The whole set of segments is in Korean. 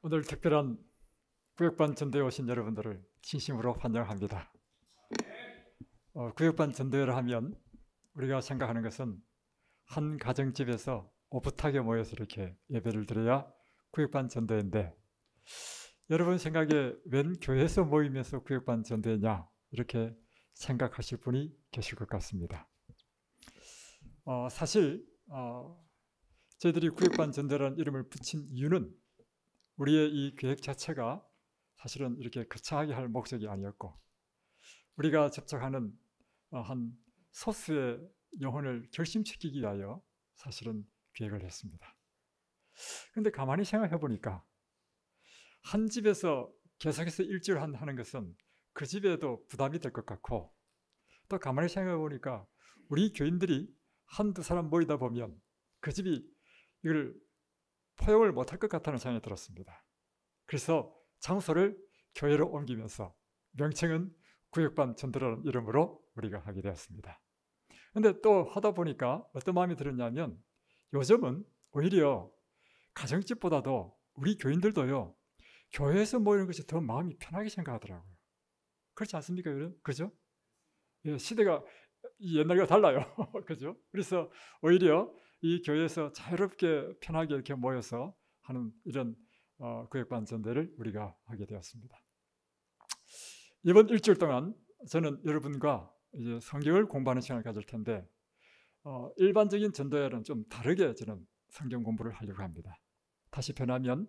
오늘 특별한 구역반 전도에 오신 여러분들을 진심으로 환영합니다. 구역반 전도회를 하면 우리가 생각하는 것은 한 가정집에서 오붓하게 모여서 이렇게 예배를 드려야 구역반 전도회인데, 여러분 생각에 웬 교회에서 모이면서 구역반 전도회냐 이렇게 생각하실 분이 계실 것 같습니다. 사실 저희들이 구역반 전도회라는 이름을 붙인 이유는 우리의 이 계획 자체가 사실은 이렇게 거창하게 할 목적이 아니었고, 우리가 접촉하는 한 소수의 영혼을 결심시키기 위하여 사실은 계획을 했습니다. 그런데 가만히 생각해 보니까 한 집에서 계속해서 일주일 하는 것은 그 집에도 부담이 될 것 같고, 또 가만히 생각해 보니까 우리 교인들이 한두 사람 모이다 보면 그 집이 이걸 포용을 못할 것 같다는 생각이 들었습니다. 그래서 장소를 교회로 옮기면서 명칭은 구역반 전도라는 이름으로 우리가 하게 되었습니다. 그런데 또 하다 보니까 어떤 마음이 들었냐면, 요즘은 오히려 가정집보다도 우리 교인들도요, 교회에서 모이는 것이 더 마음이 편하게 생각하더라고요. 그렇지 않습니까, 여러분? 그죠? 예, 시대가 옛날과 달라요. 그죠? 그래서 오히려 이 교회에서 자유롭게 편하게 이렇게 모여서 하는 이런 구역반 전도를 우리가 하게 되었습니다. 이번 일주일 동안 저는 여러분과 이제 성경을 공부하는 시간을 가질 텐데, 일반적인 전도회는 좀 다르게 저는 성경 공부를 하려고 합니다. 다시 변하면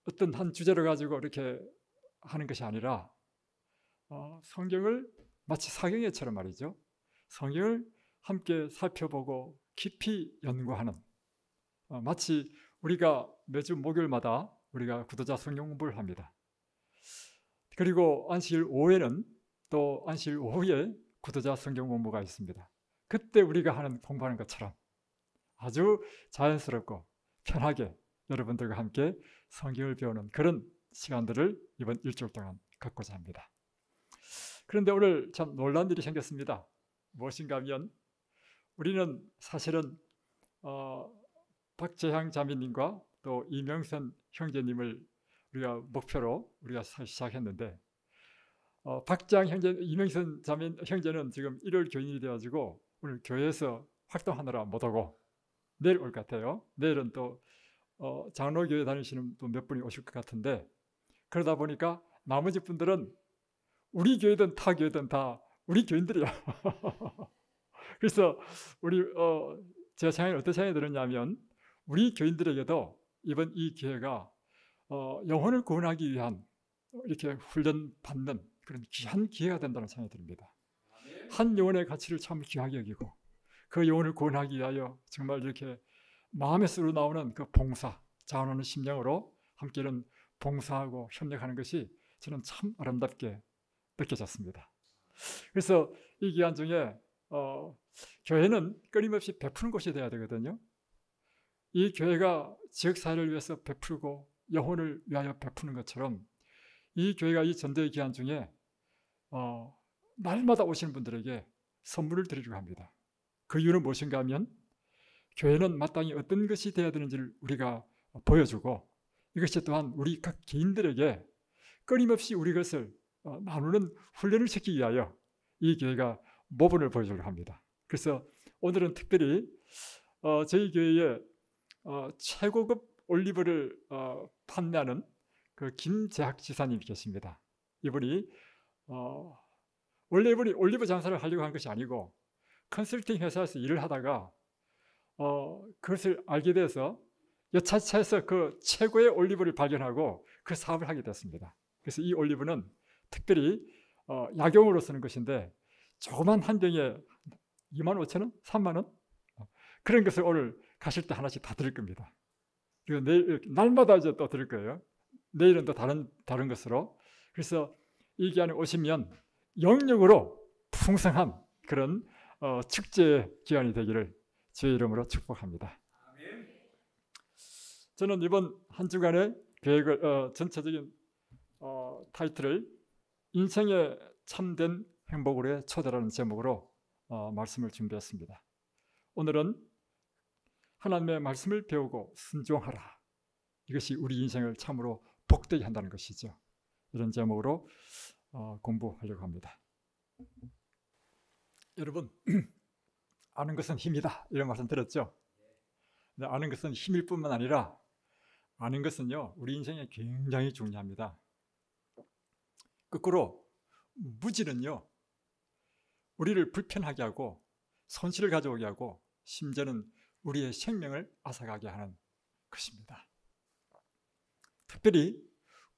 어떤 한 주제를 가지고 이렇게 하는 것이 아니라 성경을 마치 사경회처럼 말이죠. 성경을 함께 살펴보고 깊이 연구하는, 마치 우리가 매주 목요일마다 우리가 구도자 성경 공부를 합니다. 그리고 안식일 오후에는 또 안식일 오후에 구도자 성경 공부가 있습니다. 그때 우리가 하는 공부하는 것처럼 아주 자연스럽고 편하게 여러분들과 함께 성경을 배우는 그런 시간들을 이번 일주일 동안 갖고자 합니다. 그런데 오늘 참 놀란 일이 생겼습니다. 무엇인가 하면, 우리는 사실은 박재향 자매님과 또 이명선 형제님을 우리가 목표로 우리가 시작했는데, 박재향 형제, 이명선 자매 형제는 지금 1월 교인이 되어가지고 오늘 교회에서 활동하느라 못 오고 내일 올 것 같아요. 내일은 또 장로교회 다니시는 또 몇 분이 오실 것 같은데, 그러다 보니까 나머지 분들은 우리 교회든 타 교회든 다 우리 교인들이야. 그래서 우리 제가 생각이 어떤 생각이 들었냐면, 우리 교인들에게도 이번 이 기회가 영혼을 구원하기 위한 이렇게 훈련 받는 그런 귀한 기회가 된다는 생각이 듭니다. 한 영혼의 가치를 참 귀하게 여기고, 그 영혼을 구원하기 위하여 정말 이렇게 마음에서 우러나오는 그 봉사, 자원하는 심령으로 함께 이런 봉사하고 협력하는 것이 저는 참 아름답게 느껴졌습니다. 그래서 이 기간 중에 교회는 끊임없이 베푸는 곳이 되어야 되거든요. 이 교회가 지역사회를 위해서 베풀고 영혼을 위하여 베푸는 것처럼, 이 교회가 이 전도의 기간 중에 날마다 오시는 분들에게 선물을 드리려고 합니다. 그 이유는 무엇인가 하면, 교회는 마땅히 어떤 것이 되어야 되는지를 우리가 보여주고, 이것이 또한 우리 각 개인들에게 끊임없이 우리 것을 나누는 훈련을 시키기 위하여 이 교회가 모범을 보여주려고 합니다. 그래서 오늘은 특별히 저희 교회에 최고급 올리브를 판매하는 그 김재학 지사님이 계십니다. 이분이 원래 이분이 올리브 장사를 하려고 한 것이 아니고 컨설팅 회사에서 일을 하다가 그것을 알게 돼서 여차차에서 그 최고의 올리브를 발견하고 그 사업을 하게 됐습니다. 그래서 이 올리브는 특별히 약용으로 쓰는 것인데, 조그만 한 병에 25,000원? 30,000원? 그런 것을 오늘 가실 때 하나씩 다 드릴 겁니다. 그리고 내일 날마다 이제 또 드릴 거예요. 내일은 또 다른 것으로. 그래서 이 기간에 오시면 영적으로 풍성한 그런 축제 기간이 되기를 주의 이름으로 축복합니다. 저는 이번 한 주간의 계획을 전체적인 타이틀을 인생의 참된 행복으로의 초대라는 제목으로 말씀을 준비했습니다. 오늘은 하나님의 말씀을 배우고 순종하라. 이것이 우리 인생을 참으로 복되게 한다는 것이죠. 이런 제목으로 공부하려고 합니다. 여러분, 아는 것은 힘이다 이런 말씀 들었죠? 근데 아는 것은 힘일 뿐만 아니라 아는 것은요 우리 인생에 굉장히 중요합니다. 거꾸로 무지는요 우리를 불편하게 하고 손실을 가져오게 하고 심지어는 우리의 생명을 앗아가게 하는 것입니다. 특별히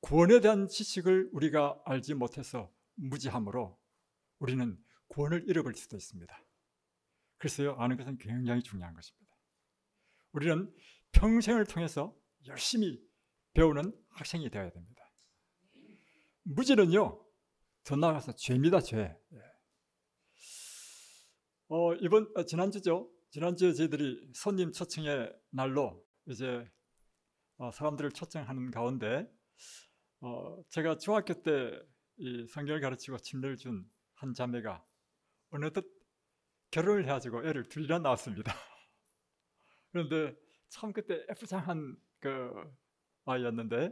구원에 대한 지식을 우리가 알지 못해서 무지함으로 우리는 구원을 잃어버릴 수도 있습니다. 그래서요 아는 것은 굉장히 중요한 것입니다. 우리는 평생을 통해서 열심히 배우는 학생이 되어야 됩니다. 무지는요 더 나아가서 죄입니다. 죄. 지난주죠. 지난주에 저희들이 손님 초청의 날로 이제 사람들을 초청하는 가운데 제가 중학교 때 이 성경을 가르치고 침례를 준 한 자매가 어느덧 결혼을 해가지고 애를 둘이나 낳았습니다. 그런데 참 그때 애프장한 그 아이였는데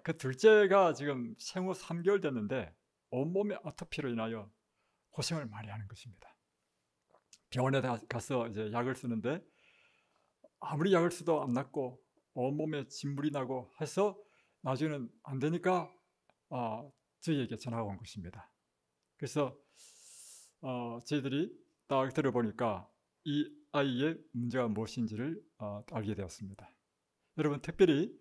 그 둘째가 지금 생후 3개월 됐는데 온몸에 아토피로 인하여 고생을 많이 하는 것입니다. 병원에 가서 이제 약을 쓰는데 아무리 약을 써도 안 낫고 온몸에 진물이 나고 해서 나중에는 안 되니까 저희에게 전화가 온 것입니다. 그래서 저희들이 딱 들어보니까 이 아이의 문제가 무엇인지를 알게 되었습니다. 여러분 특별히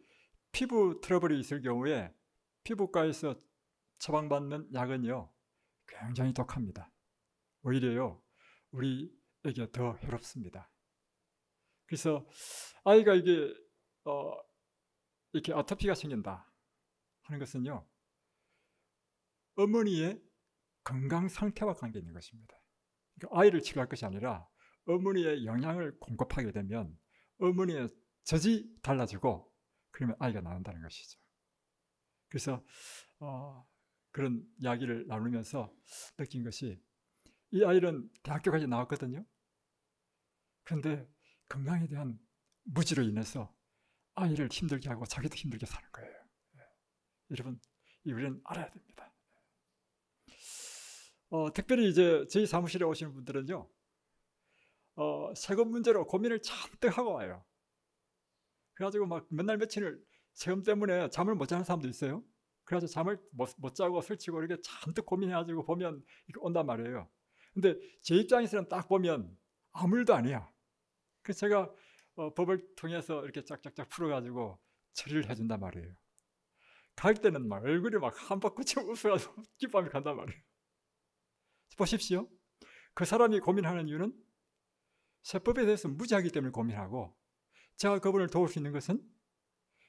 피부 트러블이 있을 경우에 피부과에서 처방받는 약은요 굉장히 독합니다. 오히려요 우리에게 더 해롭습니다. 그래서 아이가 이게 이렇게 아토피가 생긴다 하는 것은요 어머니의 건강 상태와 관계 있는 것입니다. 그러니까 아이를 치료할 것이 아니라 어머니의 영양을 공급하게 되면 어머니의 젖이 달라지고 그러면 아이가 나온다는 것이죠. 그래서 그런 이야기를 나누면서 느낀 것이 이 아이는 대학교까지 나왔거든요. 그런데 건강에 대한 무지로 인해서 아이를 힘들게 하고 자기도 힘들게 사는 거예요. 여러분 우리는 알아야 됩니다. 특별히 이제 저희 사무실에 오시는 분들은요 세금 문제로 고민을 잔뜩 하고 와요. 그래가지고 막 맨날 며칠을 세금 때문에 잠을 못 자는 사람도 있어요. 그래서 잠을 못 자고 설치고 이렇게 잔뜩 고민해가지고 보면 이렇게 온단 말이에요. 근데 제 입장에서는 딱 보면 아무 일도 아니야. 그래서 제가 법을 통해서 이렇게 쫙쫙쫙 풀어가지고 처리를 해준단 말이에요. 갈 때는 막 얼굴이 막 한바퀴 웃어가지고 기쁨이 간단 말이에요. 보십시오. 그 사람이 고민하는 이유는 세법에 대해서 무지하기 때문에 고민하고 제가 그분을 도울 수 있는 것은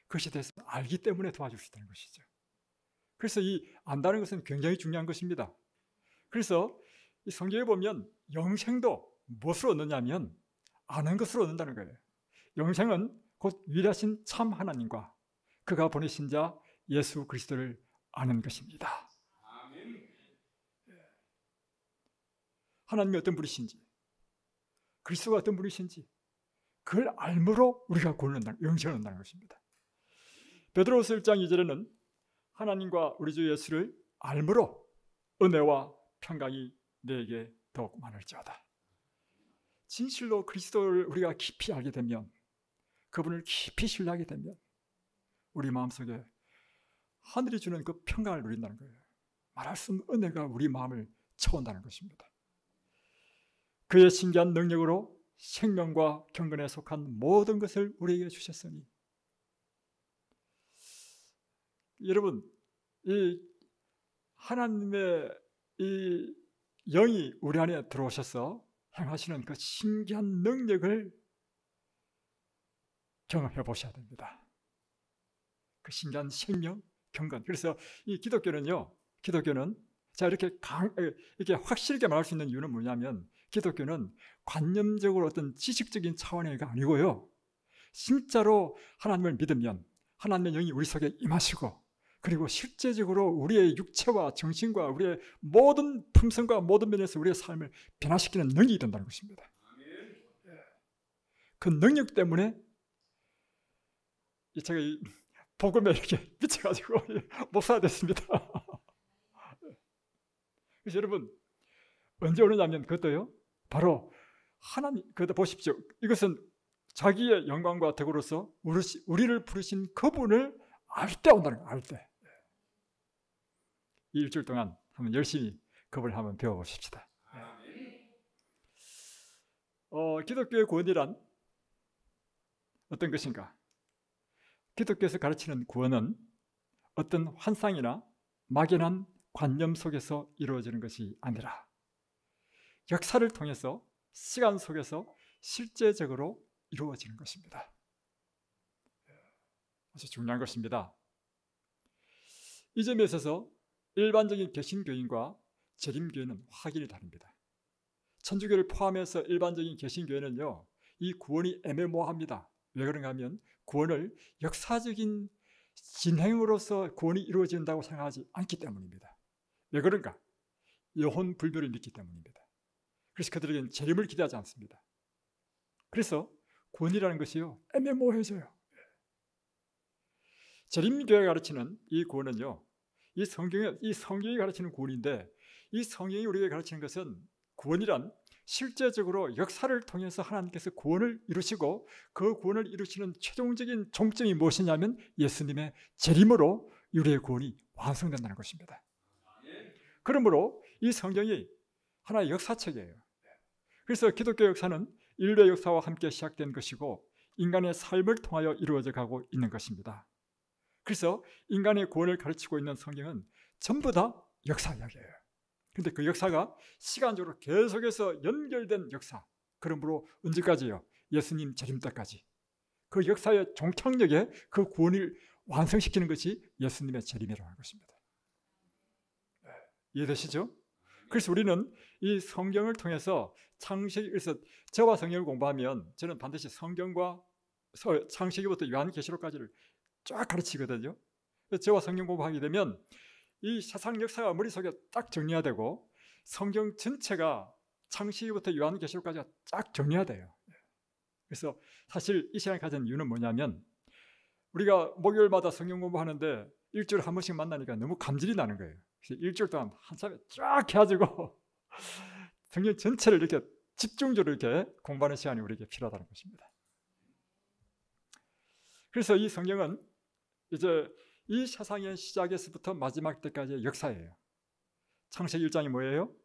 그것에 대해서 알기 때문에 도와줄 수 있다는 것이죠. 그래서 이 안다는 것은 굉장히 중요한 것입니다. 그래서 이 성경에 보면 영생도 무엇으로 얻느냐면 아는 것으로 얻는다는 거예요. 영생은 곧 위대하신 참 하나님과 그가 보내신 자 예수 그리스도를 아는 것입니다. 하나님이 어떤 분이신지 그리스도가 어떤 분이신지 그걸 알므로 우리가 구원을 얻는다는, 영생을 얻는다는 것입니다. 베드로후서 1장 2절에는 하나님과 우리 주 예수를 알므로 은혜와 평강이 내게 더욱 많을지어다. 진실로 그리스도를 우리가 깊이 알게 되면 그분을 깊이 신뢰하게 되면 우리 마음속에 하늘이 주는 그 평강을 누린다는 거예요. 말할 수 없는 은혜가 우리 마음을 채운다는 것입니다. 그의 신기한 능력으로 생명과 경건에 속한 모든 것을 우리에게 주셨으니 여러분 이 하나님의 이 영이 우리 안에 들어오셔서 행하시는 그 신기한 능력을 경험해 보셔야 됩니다. 그 신기한 생명, 경건. 그래서 이 기독교는 자 이렇게 확실하게 말할 수 있는 이유는 뭐냐면 기독교는 관념적으로 어떤 지식적인 차원의가 아니고요. 진짜로 하나님을 믿으면 하나님의 영이 우리 속에 임하시고 그리고 실제적으로 우리의 육체와 정신과 우리의 모든 품성과 모든 면에서 우리의 삶을 변화시키는 능력이 된다는 것입니다. 그 능력 때문에 제가 이 복음에 이렇게 미쳐가지고 목사가 됐습니다. 그래서 여러분 언제 오느냐면 그것도요, 바로 하나님, 그것도 보십시오. 이것은 자기의 영광과 덕으로서 우리를 부르신 그분을 알 때 온다는 거예요. 알 때. 이 일주일 동안 한번 열심히 그분을 한번 배워보십시다. 기독교의 구원이란 어떤 것인가? 기독교에서 가르치는 구원은 어떤 환상이나 막연한 관념 속에서 이루어지는 것이 아니라 역사를 통해서 시간 속에서 실제적으로 이루어지는 것입니다. 아주 중요한 것입니다. 이 점에 있어서 일반적인 개신교인과 재림교회는 확연히 다릅니다. 천주교를 포함해서 일반적인 개신교회는요, 이 구원이 애매모호합니다. 왜 그런가 하면 구원을 역사적인 진행으로서 구원이 이루어진다고 생각하지 않기 때문입니다. 왜 그런가? 영혼 불멸을 믿기 때문입니다. 그래서 그들에게는 재림을 기대하지 않습니다. 그래서 구원이라는 것이요, 애매모호해져요. 재림교회가 가르치는 이 구원은요, 이 성경이 가르치는 구원인데, 이 성경이 우리에게 가르치는 것은 구원이란 실제적으로 역사를 통해서 하나님께서 구원을 이루시고, 그 구원을 이루시는 최종적인 종점이 무엇이냐면 예수님의 재림으로 우리의 구원이 완성된다는 것입니다. 그러므로 이 성경이 하나의 역사책이에요. 그래서 기독교 역사는 인류의 역사와 함께 시작된 것이고 인간의 삶을 통하여 이루어져 가고 있는 것입니다. 그래서 인간의 구원을 가르치고 있는 성경은 전부 다 역사 이야기예요. 그런데 그 역사가 시간적으로 계속해서 연결된 역사. 그러므로 언제까지요? 예수님 재림 때까지. 그 역사의 종착역에 그 구원을 완성시키는 것이 예수님의 재림이라고 하는 것입니다. 이해되시죠? 그래서 우리는 이 성경을 통해서 그래서 저와 성경을 공부하면 저는 반드시 성경과 창세기부터 요한계시록까지를 쫙 가르치거든요. 저와 성경 공부하게 되면 이 세상 역사가 머릿속에 딱 정리가 되고 성경 전체가 창세기부터 요한계시록까지가 쫙 정리가 돼요. 그래서 사실 이 시간을 가진 이유는 뭐냐면 우리가 목요일마다 성경 공부하는데 일주일에 한 번씩 만나니까 너무 감질이 나는 거예요. 그래서 일주일 동안 한참에 쫙 해가지고 성경 전체를 이렇게 집중적으로 이렇게 공부하는 시간이 우리에게 필요하다는 것입니다. 그래서 이 성경은 이제 이 세상의 시작에서부터 마지막 때까지의 역사예요. 창세기 1장이 뭐예요?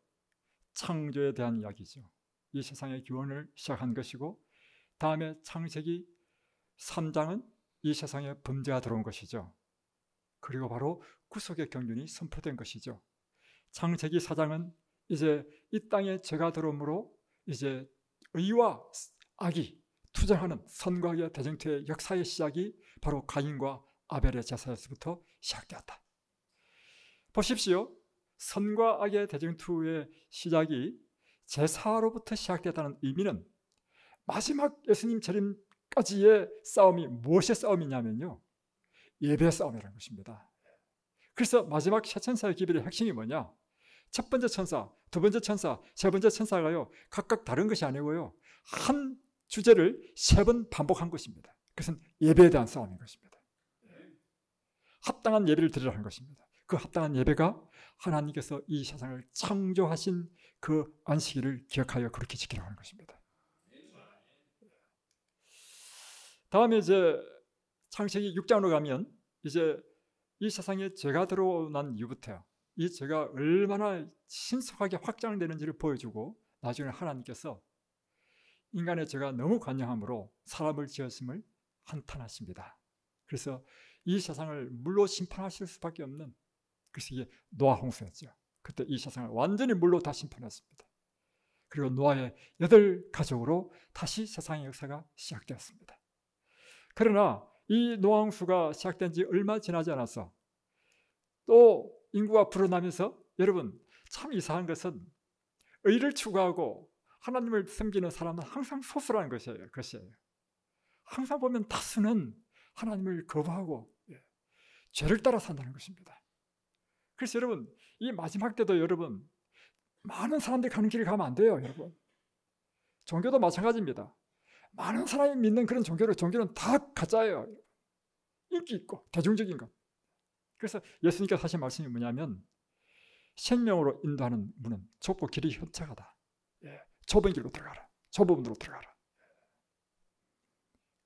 창조에 대한 이야기죠. 이 세상의 기원을 시작한 것이고 다음에 창세기 3장은 이 세상에 범죄가 들어온 것이죠. 그리고 바로 구속의 경륜이 선포된 것이죠. 창세기 4장은 이제 이 땅에 죄가 들어옴으로 이제 의와 악이 투쟁하는 선과 악의 대쟁투의 역사의 시작이 바로 가인과 아벨의 제사에서부터 시작되었다. 보십시오. 선과 악의 대쟁투의 시작이 제사로부터 시작됐다는 의미는 마지막 예수님 재림까지의 싸움이 무엇의 싸움이냐면요, 예배 싸움이라는 것입니다. 그래서 마지막 세 천사의 기별의 핵심이 뭐냐? 첫 번째 천사, 두 번째 천사, 세 번째 천사가요 각각 다른 것이 아니고요 한 주제를 세 번 반복한 것입니다. 그것은 예배에 대한 싸움인 것입니다. 합당한 예배를 드리라는 것입니다. 그 합당한 예배가 하나님께서 이 세상을 창조하신 그 안식일을 기억하여 그렇게 지키라고 하는 것입니다. 다음에 이제 창세기 6장으로 가면 이제 이 세상에 죄가 들어온 이후부터 이 죄가 얼마나 신속하게 확장되는지를 보여주고 나중에 하나님께서 인간의 죄가 너무 관영함으로 사람을 지었음을 한탄하십니다. 그래서 이 세상을 물로 심판하실 수밖에 없는, 그래서 이게 노아 홍수였죠. 그때 이 세상을 완전히 물로 다 심판했습니다. 그리고 노아의 8가족으로 다시 세상의 역사가 시작되었습니다. 그러나 이 노아 홍수가 시작된 지 얼마 지나지 않아서 또 인구가 불어나면서 여러분 참 이상한 것은 의를 추구하고 하나님을 섬기는 사람은 항상 소수라는 것이에요. 항상 보면 다수는 하나님을 거부하고 죄를 따라 산다는 것입니다. 그래서 여러분 이 마지막 때도 여러분 많은 사람들이 가는 길을 가면 안 돼요. 여러분 종교도 마찬가지입니다. 많은 사람이 믿는 그런 종교는 다 가짜예요. 인기 있고 대중적인 것. 그래서 예수님께서 하신 말씀이 뭐냐면 생명으로 인도하는 문은 좁고 길이 협착하다. 좁은 길로 들어가라. 좁은 문으로 들어가라.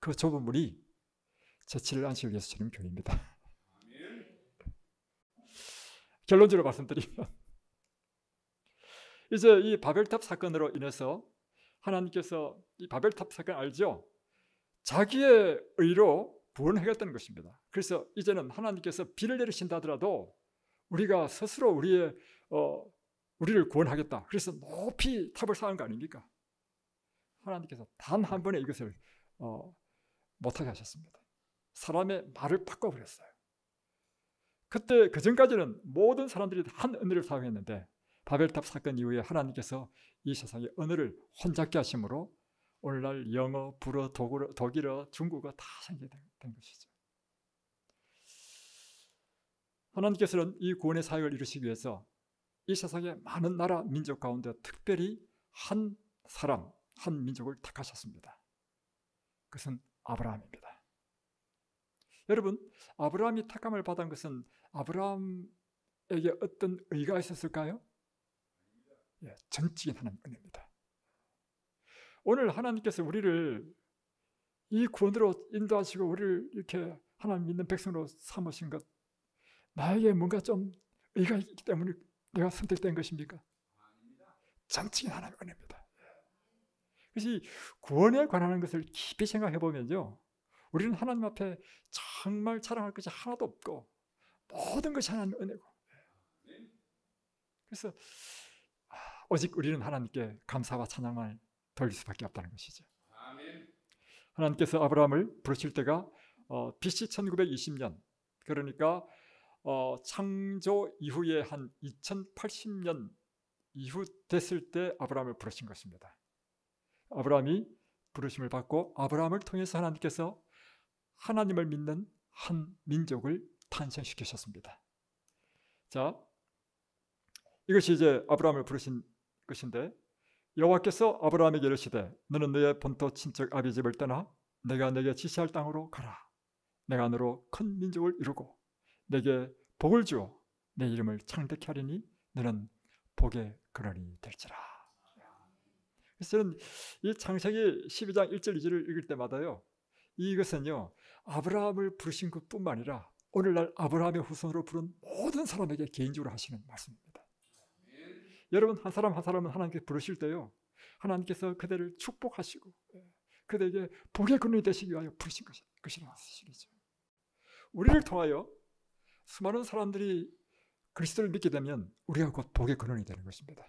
그 좁은 문이 제7일 안식을 위해서 주는 교회입니다. 결론적으로 말씀드리면 이제 이 바벨탑 사건으로 인해서 하나님께서 이 바벨탑 사건 알죠? 자기의 의로 구원하겠다는 것입니다. 그래서 이제는 하나님께서 비를 내리신다 하더라도 우리가 스스로 우리를 구원하겠다. 그래서 높이 탑을 쌓은 거 아닙니까? 하나님께서 단 한 번에 이것을 못하게 하셨습니다. 사람의 말을 바꿔버렸어요. 그때 그 전까지는 모든 사람들이 한 언어를 사용했는데 바벨탑 사건 이후에 하나님께서 이 세상의 언어를 혼잡게 하심으로 오늘날 영어, 불어, 독일어, 중국어 다 생기게 된 것이죠. 하나님께서는 이 구원의 사역을 이루시기 위해서 이 세상의 많은 나라, 민족 가운데 특별히 한 사람, 한 민족을 택하셨습니다. 그것은 아브라함입니다. 여러분, 아브라함이 택함을 받은 것은 아브라함에게 어떤 의가 있었을까요? 전적인 하나님의 은혜입니다. 오늘 하나님께서 우리를 이 구원으로 인도하시고 우리를 이렇게 하나님 믿는 백성으로 삼으신 것, 나에게 뭔가 좀 의가 있기 때문에 내가 선택된 것입니까? 전적인 하나님의 은혜입니다. 그래서 이 구원에 관한 것을 깊이 생각해 보면요, 우리는 하나님 앞에 정말 자랑할 것이 하나도 없고 모든 것이 하나님의 은혜고, 그래서 오직 우리는 하나님께 감사와 찬양을 돌릴 수밖에 없다는 것이죠. 하나님께서 아브라함을 부르실 때가 BC 1920년, 그러니까 창조 이후에 한 2080년 이후 됐을 때 아브라함을 부르신 것입니다. 아브라함이 부르심을 받고 아브라함을 통해서 하나님께서 하나님을 믿는 한 민족을 탄생시키셨습니다. 자, 이것이 이제 아브라함을 부르신 것인데, 여호와께서 아브라함에게 이르시되 너는 너의 본토 친척 아비 집을 떠나 내가 내게 지시할 땅으로 가라. 내가 너로 큰 민족을 이루고 내게 복을 주어 내 이름을 창대케 하리니 너는 복의 근원이 될지라. 그래서 저는 이 창세기 12장 1절 2절을 읽을 때마다요, 이것은요 아브라함을 부르신 것뿐만 아니라 오늘날 아브라함의 후손으로 부른 모든 사람에게 개인적으로 하시는 말씀입니다. 여러분, 한 사람 한 사람은 하나님께 부르실 때요, 하나님께서 그들을 축복하시고 그들에게 복의 근원이 되시기 위하여 부르신 것이라는 사실이죠. 우리를 통하여 수많은 사람들이 그리스도를 믿게 되면 우리가 곧 복의 근원이 되는 것입니다.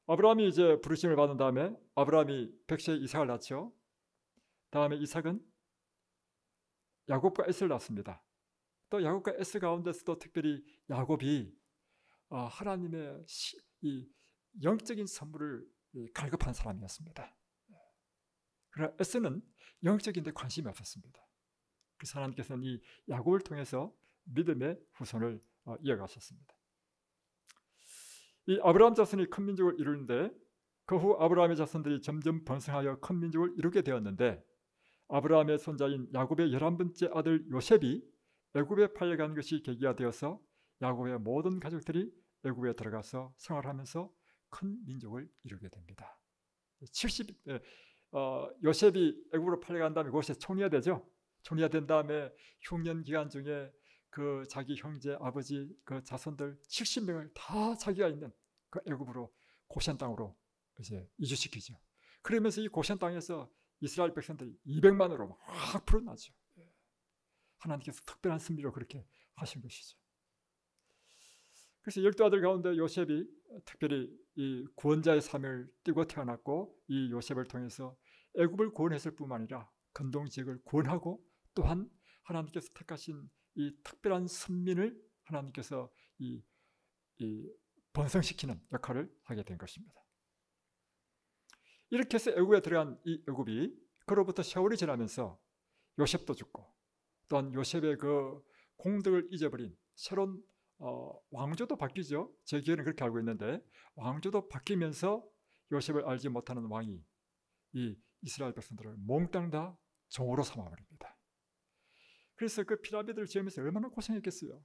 아브라함이 이제 부르심을 받은 다음에 아브라함이 백세에 이삭을 낳죠. 다음에 이삭은 야곱과 에스를 낳습니다. 또 야곱과 에스 가운데서도 특별히 야곱이 하나님의 이 영적인 선물을 갈급한 사람이었습니다. 그러나 에스는 영적인 데 관심이 없었습니다. 그래서 하나님께서는 이 야곱을 통해서 믿음의 후손을 이어가셨습니다. 이 아브라함 자손이 큰 민족을 이루는데 그 후 아브라함의 자손들이 점점 번성하여 큰 민족을 이루게 되었는데, 아브라함의 손자인 야곱의 11번째 아들 요셉이 애굽에 팔려간 것이 계기가 되어서 야곱의 모든 가족들이 애굽에 들어가서 생활하면서 큰 민족을 이루게 됩니다. 요셉이 애굽으로 팔려간 다음에 그곳에 총리가 되죠. 총리가 된 다음에 흉년 기간 중에 그 자기 형제, 아버지, 그 자손들 70명을 다 자기가 있는 그 애굽으로 고센 땅으로 이제 이주시키죠. 그러면서 이 고센 땅에서 이스라엘 백성들이 200만으로 막 불어나죠. 하나님께서 특별한 섭리로 그렇게 하신 것이죠. 그래서 12아들 가운데 요셉이 특별히 이 구원자의 사명을 띠고 태어났고, 이 요셉을 통해서 애굽을 구원했을 뿐만 아니라 근동 지역을 구원하고 또한 하나님께서 택하신 이 특별한 선민을 하나님께서 이 번성시키는 역할을 하게 된 것입니다. 이렇게 해서 애굽에 들어간 이 애굽이 그로부터 세월이 지나면서 요셉도 죽고 또한 요셉의 그 공덕을 잊어버린 새로운 왕조도 바뀌죠. 제 기억에는 그렇게 알고 있는데 왕조도 바뀌면서 요셉을 알지 못하는 왕이 이 이스라엘 백성들을 몽땅 다 종으로 삼아버립니다. 그래서 그 피라미드를 지으면서 얼마나 고생했겠어요.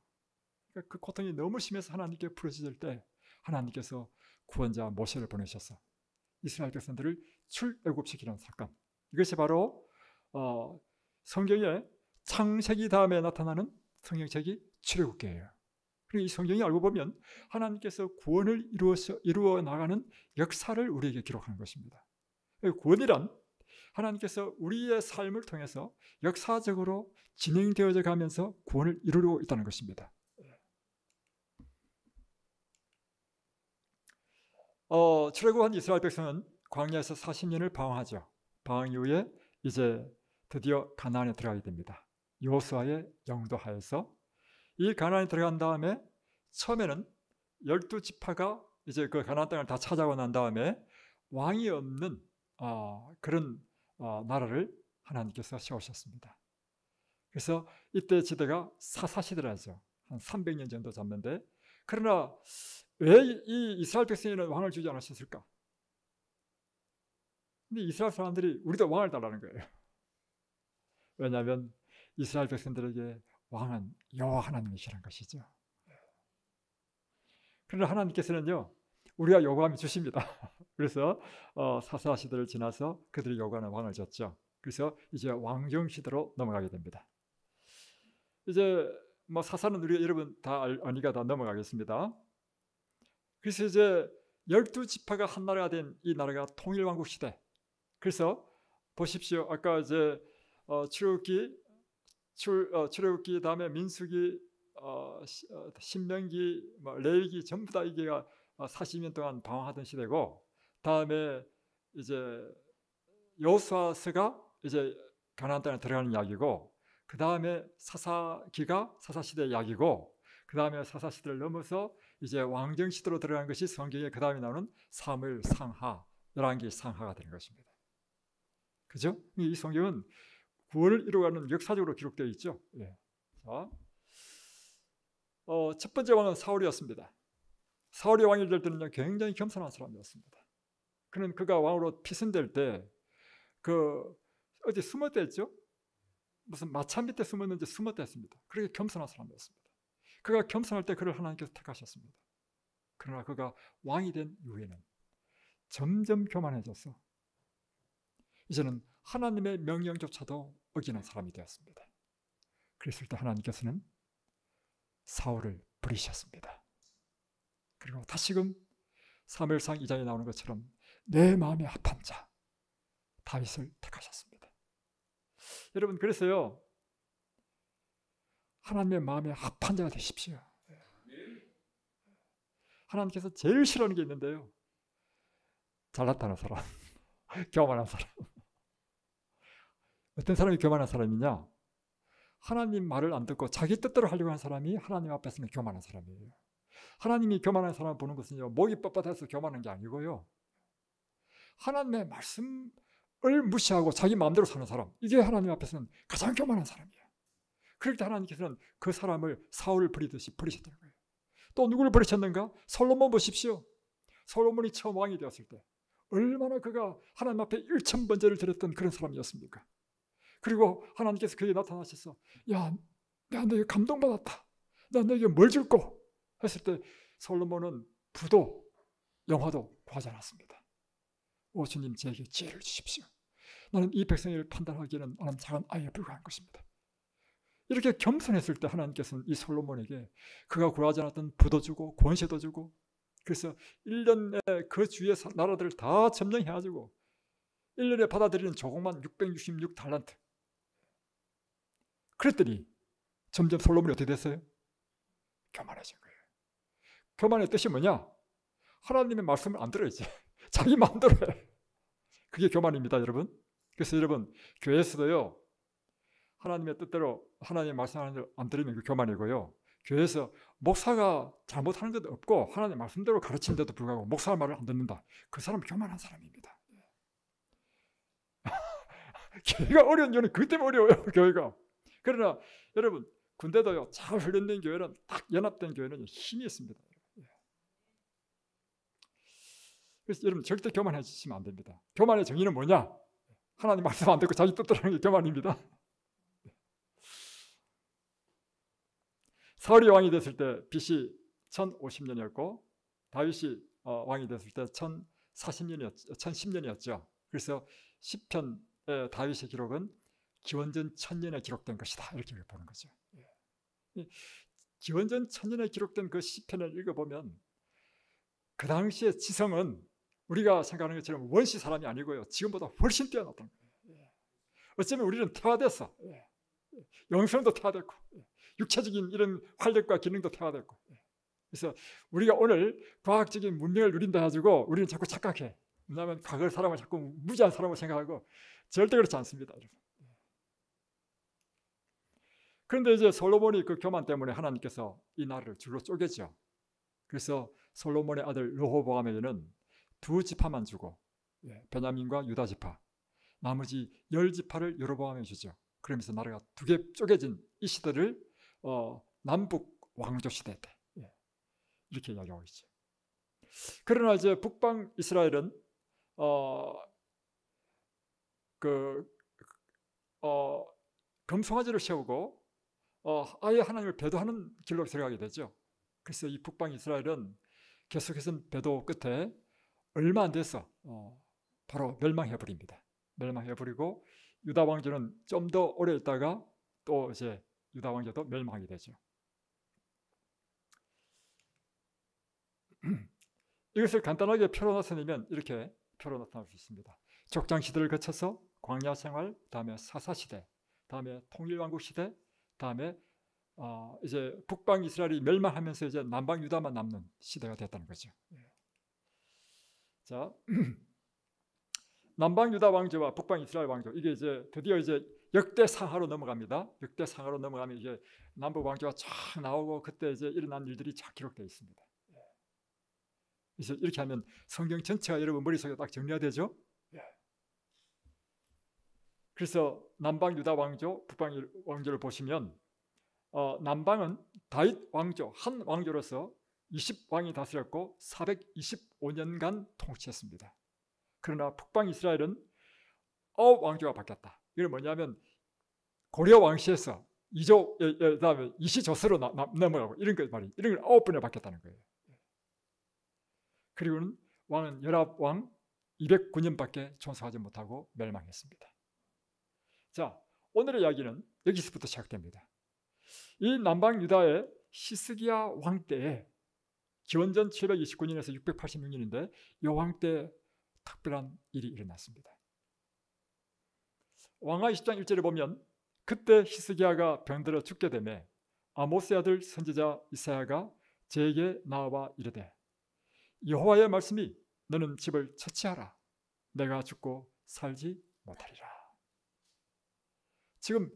그러니까 그 고통이 너무 심해서 하나님께 부르짖을 때 하나님께서 구원자 모세를 보내셔서 이스라엘 백성들을 출애굽시키는 사건, 이것이 바로 성경의 창세기 다음에 나타나는 성경책이 출애굽기예요. 그리고 이 성경이 알고 보면 하나님께서 구원을 이루어 나가는 역사를 우리에게 기록하는 것입니다. 구원이란 하나님께서 우리의 삶을 통해서 역사적으로 진행되어져 가면서 구원을 이루고 있다는 것입니다. 출애굽한 이스라엘 백성은 광야에서 40년을 방황하죠. 방황 이후에 이제 드디어 가나안에 들어가게 됩니다. 여호수아의 영도하에서 이 가나안에 들어간 다음에 처음에는 12지파가 이제 그 가나안 땅을 다 찾아오고 난 다음에 왕이 없는 그런 나라를 하나님께서 세우셨습니다. 그래서 이때 지대가 사사시대라죠. 한 300년 정도 잡는데, 그러나 왜 이 이스라엘 백성에는 왕을 주지 않으셨을까? 근데 이스라엘 사람들이 우리도 왕을 달라는 거예요. 왜냐하면 이스라엘 백성들에게 왕은 여호와 하나님이시라는 것이죠. 그러나 하나님께서는요, 우리가 요구하면 주십니다. 그래서 사사시대를 지나서 그들이 요구하는 왕을 줬죠. 그래서 이제 왕정 시대로 넘어가게 됩니다. 이제 뭐 사사는 우리 여러분 다 아니까 다 넘어가겠습니다. 그래서 이제 12지파가 한 나라가 된 이 나라가 통일왕국 시대. 그래서 보십시오. 아까 이제 출애굽기 다음에 민수기, 신명기, 레위기 전부 다 이게 40년 동안 방황하던 시대고, 다음에 이제 여호수아서가 이제 가나안 땅에 들어가는 이야기고, 그 다음에 사사기가 사사시대의 이야기고, 그 다음에 사사시대를 넘어서 이제 왕정시대로 들어간 것이 성경에 그 다음에 나오는 사무엘 상하, 열왕기 상하가 되는 것입니다. 그죠? 이 성경은 구원을 이루어가는 역사적으로 기록되어 있죠. 예. 자, 첫 번째 왕은 사울이었습니다. 사울이 왕이 될 때는 굉장히 겸손한 사람이었습니다. 그는 그가 왕으로 피선될 때 어디 숨었다 했죠? 무슨 마차 밑에 숨었는지 숨었다 했습니다. 그렇게 겸손한 사람이었습니다. 그가 겸손할 때 그를 하나님께서 택하셨습니다. 그러나 그가 왕이 된 이후에는 점점 교만해져서 이제는 하나님의 명령조차도 어기는 사람이 되었습니다. 그랬을 때 하나님께서는 사울을 부리셨습니다. 그리고 다시금 사무엘상 2장에 나오는 것처럼 내 마음에 합한 자 다윗을 택하셨습니다. 여러분, 그래서요, 하나님의 마음에 합한 자가 되십시오. 하나님께서 제일 싫어하는 게 있는데요, 잘났다는 사람, 교만한 사람. 어떤 사람이 교만한 사람이냐? 하나님 말을 안 듣고 자기 뜻대로 하려고 하는 사람이 하나님 앞에서는 교만한 사람이에요. 하나님이 교만한 사람을 보는 것은요, 목이 뻣뻣해서 교만한 게 아니고요, 하나님의 말씀을 무시하고 자기 마음대로 사는 사람, 이게 하나님 앞에서는 가장 교만한 사람이에요. 그럴 때 하나님께서는 그 사람을 사울을 버리듯이 버리셨다는 거예요. 또 누구를 버리셨는가? 솔로몬 보십시오. 솔로몬이 처음 왕이 되었을 때 얼마나 그가 하나님 앞에 일천번제를 드렸던 그런 사람이었습니까? 그리고 하나님께서 그에게 나타나셔서 야, 내가 너에게 감동받았다, 내가 너에게 뭘 줄꼬 했을 때 솔로몬은 부도 영화도 구하지 않았습니다. 오 주님, 저에게 지혜를 주십시오. 나는 이 백성을 판단하기에는 나는 작은 아이에 불과한 것입니다. 이렇게 겸손했을 때 하나님께서는 이 솔로몬에게 그가 구하지 않았던 부도 주고 권세도 주고, 그래서 1년에 그 주위의 나라들을 다 점령해가지고 1년에 받아들이는 조공만 666달란트. 그랬더니 점점 솔로몬이 어떻게 됐어요? 교만해진 거예요. 교만의 뜻이 뭐냐? 하나님의 말씀을 안 들어야지. 자기 마음대로 해. 그게 교만입니다, 여러분. 그래서 여러분, 교회에서도요, 하나님의 뜻대로 하나님의 말씀을 안 들으면 그 교만이고요, 교회에서 목사가 잘못하는 것도 없고 하나님의 말씀대로 가르치는데도 불구하고 목사 말을 안 듣는다, 그 사람은 교만한 사람입니다. 교회가 어려운 이유는 그것 때문에 어려워요, 교회가. 그러나 여러분, 군대도요, 잘 훈련된 교회는, 딱 연합된 교회는 힘이 있습니다. 그래서 여러분 절대 교만해지시면 안 됩니다. 교만의 정의는 뭐냐? 하나님 말씀 안 듣고 자기 뜻대로 하는 게 교만입니다. 사울이 왕이 됐을 때 BC 1050년이었고 다윗이 왕이 됐을 때 1010년이었죠. 그래서 시편의 다윗의 기록은 기원전 1000년에 기록된 것이다 이렇게 보는 거죠. 기원전 1000년에 기록된 그 시편을 읽어보면 그 당시의 지성은 우리가 생각하는 것처럼 원시 사람이 아니고요, 지금보다 훨씬 뛰어났던 거예요. 어쩌면 우리는 퇴화됐어. 영성도 퇴화됐고 육체적인 이런 활력과 기능도 퇴화됐고. 그래서 우리가 오늘 과학적인 문명을 누린다 가지고 우리는 자꾸 착각해. 왜냐하면 과거 사람을 자꾸 무지한 사람으로 생각하고 절대 그렇지 않습니다, 여러분. 그런데 이제 솔로몬이 그 교만 때문에 하나님께서 이 나라를 둘로 쪼개죠. 그래서 솔로몬의 아들 르호보암에게는 2지파만 주고 베냐민과 유다 지파, 나머지 10지파를 여로보암에 주죠. 그러면서 나라가 2개 쪼개진 이 시대를 남북 왕조 시대 때 이렇게 이야기하고 있죠. 그러나 이제 북방 이스라엘은 금송아지를 세우고 아예 하나님을 배도하는 길로 들어가게 되죠. 그래서 이 북방 이스라엘은 계속해서 배도 끝에 얼마 안 돼서 바로 멸망해버립니다. 멸망해버리고 유다 왕조는 좀 더 오래 있다가 또 이제 유다 왕조도 멸망하게 되죠. 이것을 간단하게 표로 나타내면 이렇게 표로 나타날 수 있습니다. 족장 시대를 거쳐서 광야 생활, 다음에 사사 시대, 다음에 통일왕국 시대, 다음에 이제 북방 이스라엘이 멸망하면서 이제 남방 유다만 남는 시대가 됐다는 거죠. 자, 남방 유다 왕조와 북방 이스라엘 왕조, 이게 이제 드디어 이제 역대 상하로 넘어갑니다. 역대 상하로 넘어가면 이제 남북 왕조가 쫙 나오고 그때 이제 일어난 일들이 쫙 기록되어 있습니다. 그래서 이렇게 하면 성경 전체가 여러분 머릿속에 딱 정리가 되죠. 그래서 남방 유다 왕조, 북방 왕조를 보시면 남방은 다윗 왕조, 한 왕조로서 20왕이 다스렸고 425년간 통치했습니다. 그러나 북방 이스라엘은 9왕조가 바뀌었다. 이건 뭐냐면 고려 왕시에서 그다음에 이시조스로 넘어가고 이런 거 말이, 이런 걸 9번에 바뀌었다는 거예요. 그리고는 왕은 열압왕 209년밖에 존속하지 못하고 멸망했습니다. 자, 오늘의 이야기는 여기서부터 시작됩니다. 이 남방 유다의 히스기야 왕 때에 기원전 729년에서 686년인데 이 왕 때 특별한 일이 일어났습니다. 왕하 20장 1절에 보면 그때 히스기야가 병들어 죽게 되매 아모스의 아들 선지자 이사야가 제게 나와 이르되 여호와의 말씀이 너는 집을 처치하라. 내가 죽고 살지 못하리라. 지금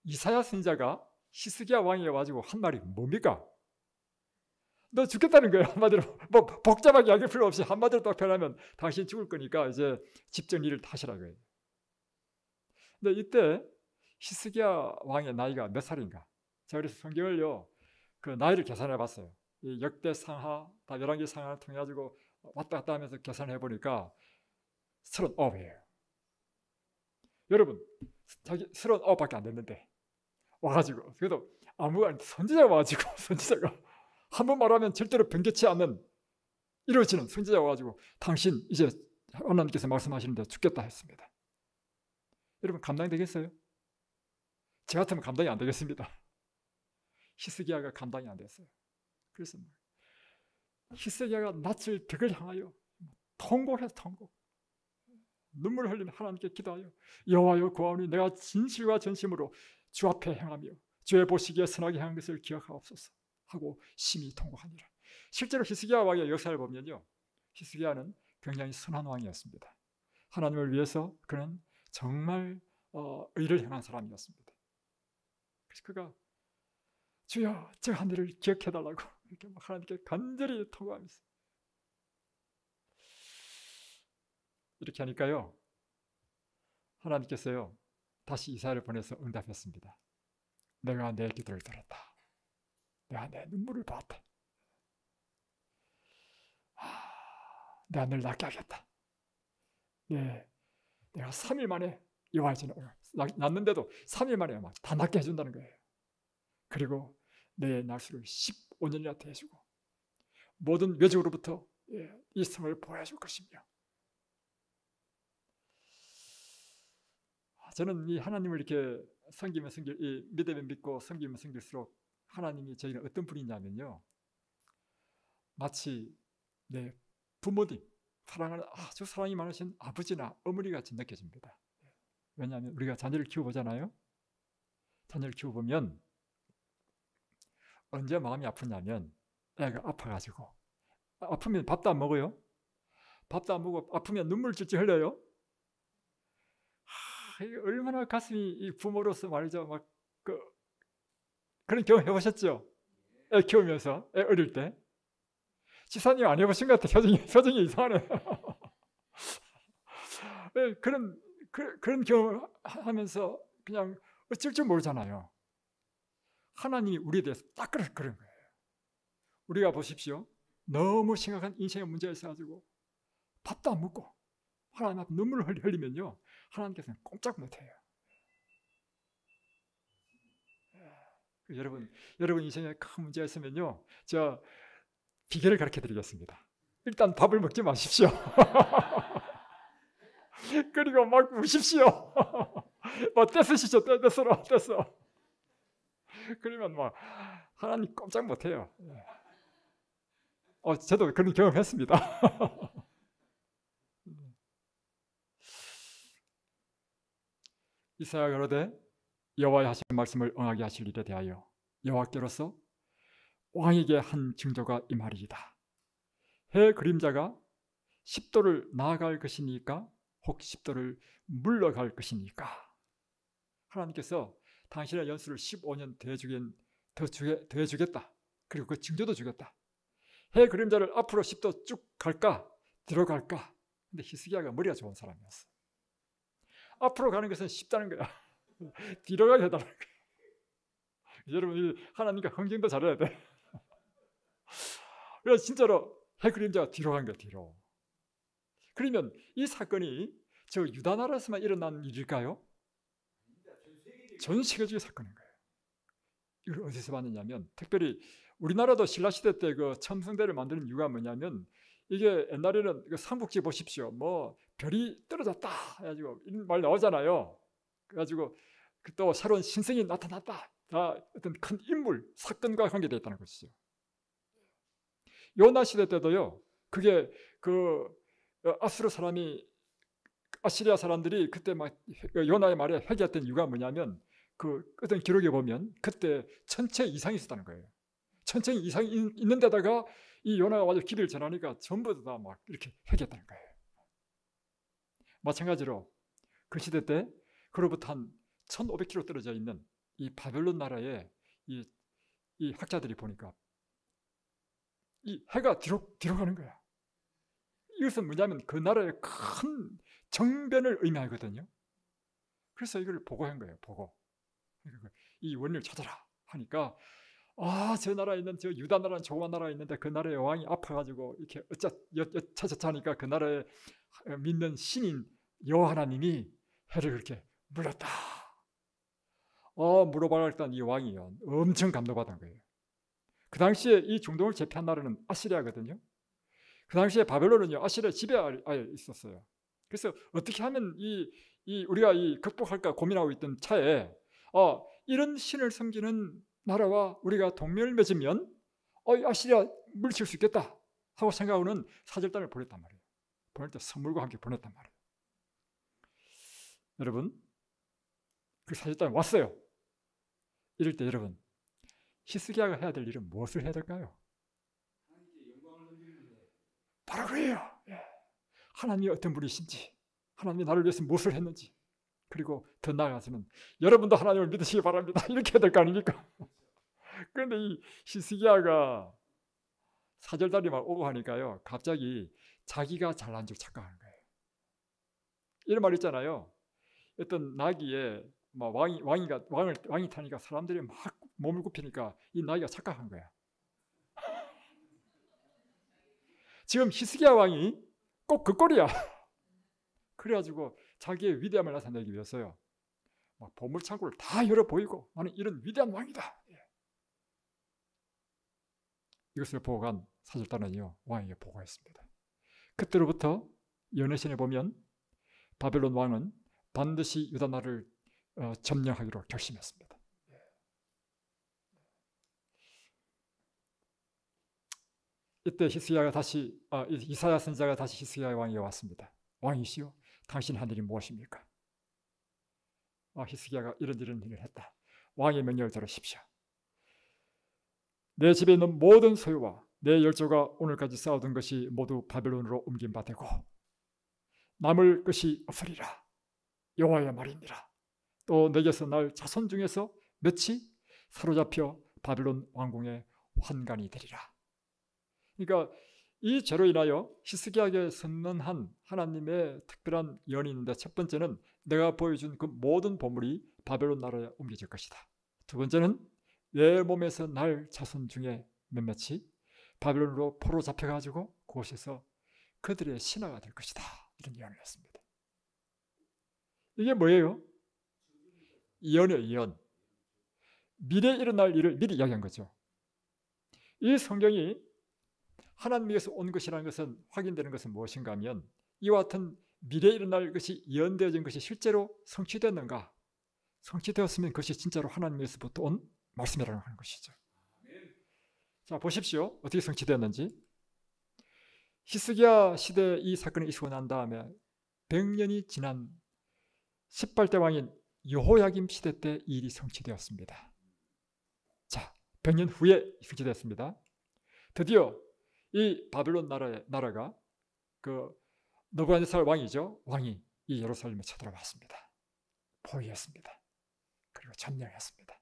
이사야 선지자가 히스기야 왕에게 와가지고 한 말이 뭡니까? 너 죽겠다는 거예요. 한마디로 뭐 복잡하게 이야기할 필요 없이 한마디로 딱 표현하면 당신 죽을 거니까 이제 집 정리를 하시라 거예요. 근데 이때 히스기야 왕의 나이가 몇 살인가? 제가 그래서 성경을요 그 나이를 계산해 봤어요. 이 역대 상하 다 11개 상하를 통해 가지고 왔다 갔다 하면서 계산해 보니까 39이에요. 여러분 자기 39밖에 안 됐는데 와가지고, 그래도 아무가 선지자가 와가지고 선지자가 한 번 말하면 절대로 변개치 않는 이루어지는 선지자가 와가지고 당신 이제 하나님께서 말씀하시는데 죽겠다 했습니다. 여러분 감당되겠어요? 저 같으면 감당이 안 되겠습니다. 히스기야가 감당이 안 됐어요. 그래서 히스기야가 낯을 벽을 향하여 통곡해서 통곡, 눈물을 흘리며 하나님께 기도하여 여호와여 구하오니 내가 진실과 전심으로 주 앞에 행하며 주의 보시기에 선하게 한 것을 기억하옵소서 하고 심히 통곡하니라. 실제로 히스기야 왕의 역사를 보면요, 히스기야는 굉장히 선한 왕이었습니다. 하나님을 위해서 그는 정말 의를 행한 사람이었습니다. 그래서 그가 주여 저 한 일을 기억해달라고 이렇게 막 하나님께 간절히 통곡하면서 이렇게 하니까요 하나님께서요 다시 이사야를 보내서 응답했습니다. 내가 내 기도를 들었다. 내가 내 눈물을 봤다. 내가 널 낫게 하겠다. 네, 내가 3일 만에 여호와의 전에 낳는데도 3일 만에 막 다 낫게 해준다는 거예요. 그리고 내 날수를 15년이나 더해주고 모든 외적으로부터 이 성을 보호해줄 것이며, 저는 이 하나님을 이렇게 섬기면 이 믿으면 믿고 섬기면 섬길수록 하나님이 저희는 어떤 분이냐면요, 마치 내 부모님, 사랑하는 아주 사랑이 많으신 아버지나 어머니 같이 느껴집니다. 왜냐하면 우리가 자녀를 키워보잖아요. 자녀를 키워보면 언제 마음이 아프냐면 애가 아파가지고, 아프면 밥도 안 먹어요. 밥도 안 먹고 아프면 눈물 찔찔 흘려요. 이게 얼마나 가슴이, 이 부모로서 말이죠, 막 그런 경험 해보셨죠? 애 키우면서, 애 어릴 때. 지사님 안 해보신 것 같아. 표정이 이상하네. 그런 경험을 하면서 그냥 어쩔 줄 모르잖아요. 하나님이 우리에 대해서 딱 그런 거예요. 우리가 보십시오. 너무 심각한 인생의 문제가 있어가지고 밥도 안 먹고 하나님 앞에 눈물을 흘리면요, 하나님께서는 꼼짝 못해요. 여러분 인생에 큰 문제가 있으면요, 저 비결을 가르쳐 드리겠습니다. 일단 밥을 먹지 마십시오. 그리고 막 우십시오. 막 떼쓰시죠. 떼서. 그러면 막 하나님 꼼짝 못해요. 저도 그런 경험했습니다. 이사야가 가로되 여호와의 하신 말씀을 응하게 하실 일에 대하여 여호와께로서 왕에게 한 징조가 이 말이다. 해 그림자가 10도를 나아갈 것이니까 혹 10도를 물러갈 것이니까. 하나님께서 당신의 연수를 15년 더해주겠다. 그리고 그 징조도 주겠다. 해 그림자를 앞으로 10도 쭉 갈까 뒤로 갈까. 근데 히스기야가 머리가 좋은 사람이었어. 앞으로 가는 것은 쉽다는 거야. 뒤로 가야 되다는 거야. 여러분, 하나님과 흥정도 잘해야 돼. 그래서 진짜로 해 그림자가 뒤로 간 거야. 뒤로. 그러면 이 사건이 저 유다 나라에서만 일어난 일일까요? 전 세계적인 사건인 거예요. 이걸 어디서 봤느냐면, 특별히 우리나라도 신라시대 때 그 첨성대를 만드는 이유가 뭐냐면, 이게 옛날에는 그 삼국지 보십시오. 뭐 별이 떨어졌다 해가지고 이런 말 나오잖아요. 그래가지고 또 새로운 신성이 나타났다. 다 어떤 큰 인물, 사건과 관계되어 있다는 것이죠. 요나 시대 때도요, 그게 그 아시리아 사람들이 그때 막 요나의 말에 회개했던 이유가 뭐냐면, 그 어떤 기록에 보면 그때 천체 이상이 있었다는 거예요. 천체 이상이 있는 데다가 이 요나가 와서 기를 전하니까 전부 다 막 이렇게 회개했다는 거예요. 마찬가지로 그 시대 때 그로부터 한 1500km 떨어져 있는 이 바벨론 나라의 이 학자들이 보니까 이 해가 뒤로 가는 거야. 이것은 뭐냐면 그 나라의 큰 정변을 의미하거든요. 그래서 이걸 보고한 거예요. 보고 이 원리를 찾아라 하니까, 저 나라에 있는 저 유다 나라는 조그만 나라에 있는데 그 나라의 왕이 아파가지고 이렇게 차차차니까 그 나라에 믿는 신인 여호와 하나님이 해를 그렇게 물렸다. 물어봐라 했더니 이 왕이 엄청 감동받은 거예요. 그 당시에 이 중동을 제패한 나라는 아시리아거든요. 그 당시에 바벨론은요, 아시리아 지배하에 있었어요. 그래서 어떻게 하면 우리가 극복할까 고민하고 있던 차에, 이런 신을 섬기는 나라와 우리가 동맹을 맺으면 아시리아 물리칠 수 있겠다 하고 생각하고는 사절단을 보냈단 말이에요. 보낼 때 선물과 함께 보냈단 말이에요. 여러분, 그 사절단이 왔어요. 이럴 때 여러분, 히스기야가 해야 될 일은 무엇을 해야 될까요? 바로 그래요. 하나님이 어떤 분이신지, 하나님이 나를 위해서 무엇을 했는지, 그리고 더 나아가서는 여러분도 하나님을 믿으시기 바랍니다. 이렇게 해야 될 거 아닙니까? 그런데 이 히스기야가 사절단이 막 오고 하니까요, 갑자기 자기가 잘난 줄 착각하는 거예요. 이런 말 있잖아요. 어떤 나귀에 막 왕이 타니까 사람들이 막 몸을 굽히니까 이 나귀가 착각한 거야. 지금 히스기야 왕이 꼭 그 꼴이야. 그래가지고 자기의 위대함을 나타내기 위해서요, 막 보물창고를 다 열어 보이고 나는 이런 위대한 왕이다. 이것을 보고 간 사절단은요, 왕에게 보고했습니다. 그때로부터 연애신에 보면 바벨론 왕은 반드시 유다 나라를 점령하기로 결심했습니다. 이때 히스기야가 다시 이사야 선지자가 다시 히스기야 왕에게 왔습니다. 왕이시여, 당신 한 일이 무엇입니까? 히스기야가 이런 일을 했다. 왕의 명령을 들으십시오. 내 집에 있는 모든 소유와 내 열조가 오늘까지 쌓아둔 것이 모두 바벨론으로 옮긴 바 되고 남을 것이 없으리라. 여호와의 말이니라. 또 내게서 날 자손 중에서 몇이 사로잡혀 바벨론 왕궁에 환관이 되리라. 그러니까 이 죄로 인하여 히스기야에게 선언한 하나님의 특별한 예언이 있는데, 첫 번째는 내가 보여준 그 모든 보물이 바벨론 나라에 옮겨질 것이다. 두 번째는 내 몸에서 날 자손 중에 몇몇이 바벨론으로 포로 잡혀가지고 그곳에서 그들의 신하가 될 것이다. 이런 예언을 했습니다. 이게 뭐예요? 예언이에요, 예언. 미래에 일어날 일을 미리 이야기한 거죠. 이 성경이 하나님에게서 온 것이라는 것은, 확인되는 것은 무엇인가 하면, 이와 같은 미래에 일어날 것이 예언되어진 것이 실제로 성취됐는가? 성취되었으면 그것이 진짜로 하나님에서부터 온 말씀이라고 하는 것이죠. 자, 보십시오. 어떻게 성취되었는지. 히스기야 시대에 이 사건이 있고 난 다음에 100년이 지난 18대 왕인 여호야김 시대 때 이 일이 성취되었습니다. 자, 100년 후에 성취되었습니다. 드디어 이 바벨론 나라가 그 느부갓네살 왕이죠. 왕이 이 예루살렘에 쳐들어왔습니다. 포위했습니다. 그리고 점령했습니다.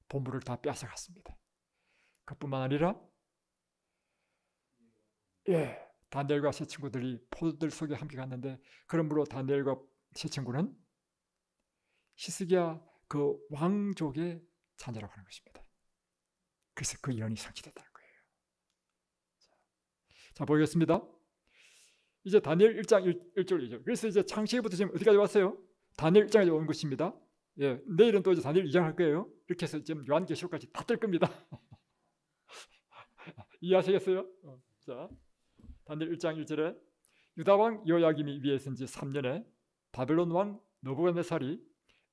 보물을 다 뺏어갔습니다. 그뿐만 아니라 다니엘과 세 친구들이 포도들 속에 함께 갔는데, 그러므로 다니엘과 세 친구는 히스기야 그 왕족의 자녀라고 하는 것입니다. 그래서 그 예언이 성취됐다는 거예요. 자, 보겠습니다. 이제 다니엘 1장 1절 2절. 그래서 이제 창세기부터 지금 어디까지 왔어요? 다니엘 1장까지 온 것입니다. 내일은 또 이제 다니엘 2장 할 거예요. 이렇게 해서 지금 요한계시록까지 다 뜰 겁니다. 이해하시겠어요? 자, 다니엘 1장 1절에 유다 왕 여호야김이 위에 있은 지 3년에 바벨론 왕 느부갓네살이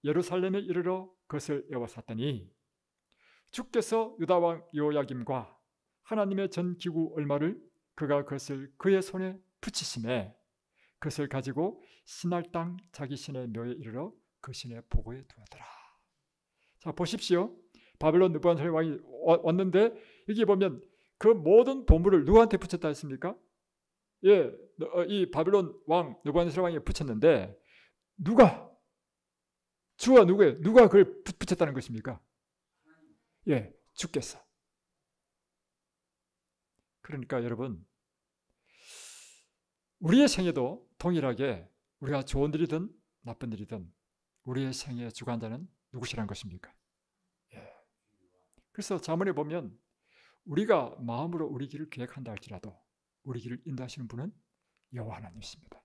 예루살렘에 이르러 그것을 에워쌌더니 주께서 유다 왕 여호야김과 하나님의 전 기구 얼마를 그가 그것을 그의 손에 붙이심에 그것을 가지고 신할 땅 자기 신의 묘에 이르러 그 신의 보고에 두었더라. 자, 보십시오. 바벨론 느부갓네살 왕이 왔는데 여기 보면 그 모든 보물을 누구한테 붙였다 했습니까? 이 바벨론 왕 느부갓네살 왕이 붙였는데 누가? 주와 누구예요? 누가 그걸 붙였다는 것입니까? 주께서. 그러니까 여러분, 우리의 생애도 동일하게 우리가 좋은 일이든 나쁜 일이든 우리의 생애의 주관자는 누구시라는 것입니까? 그래서 잠언에 보면 우리가 마음으로 우리 길을 계획한다 할지라도 우리 길을 인도하시는 분은 여호와 하나님이십니다.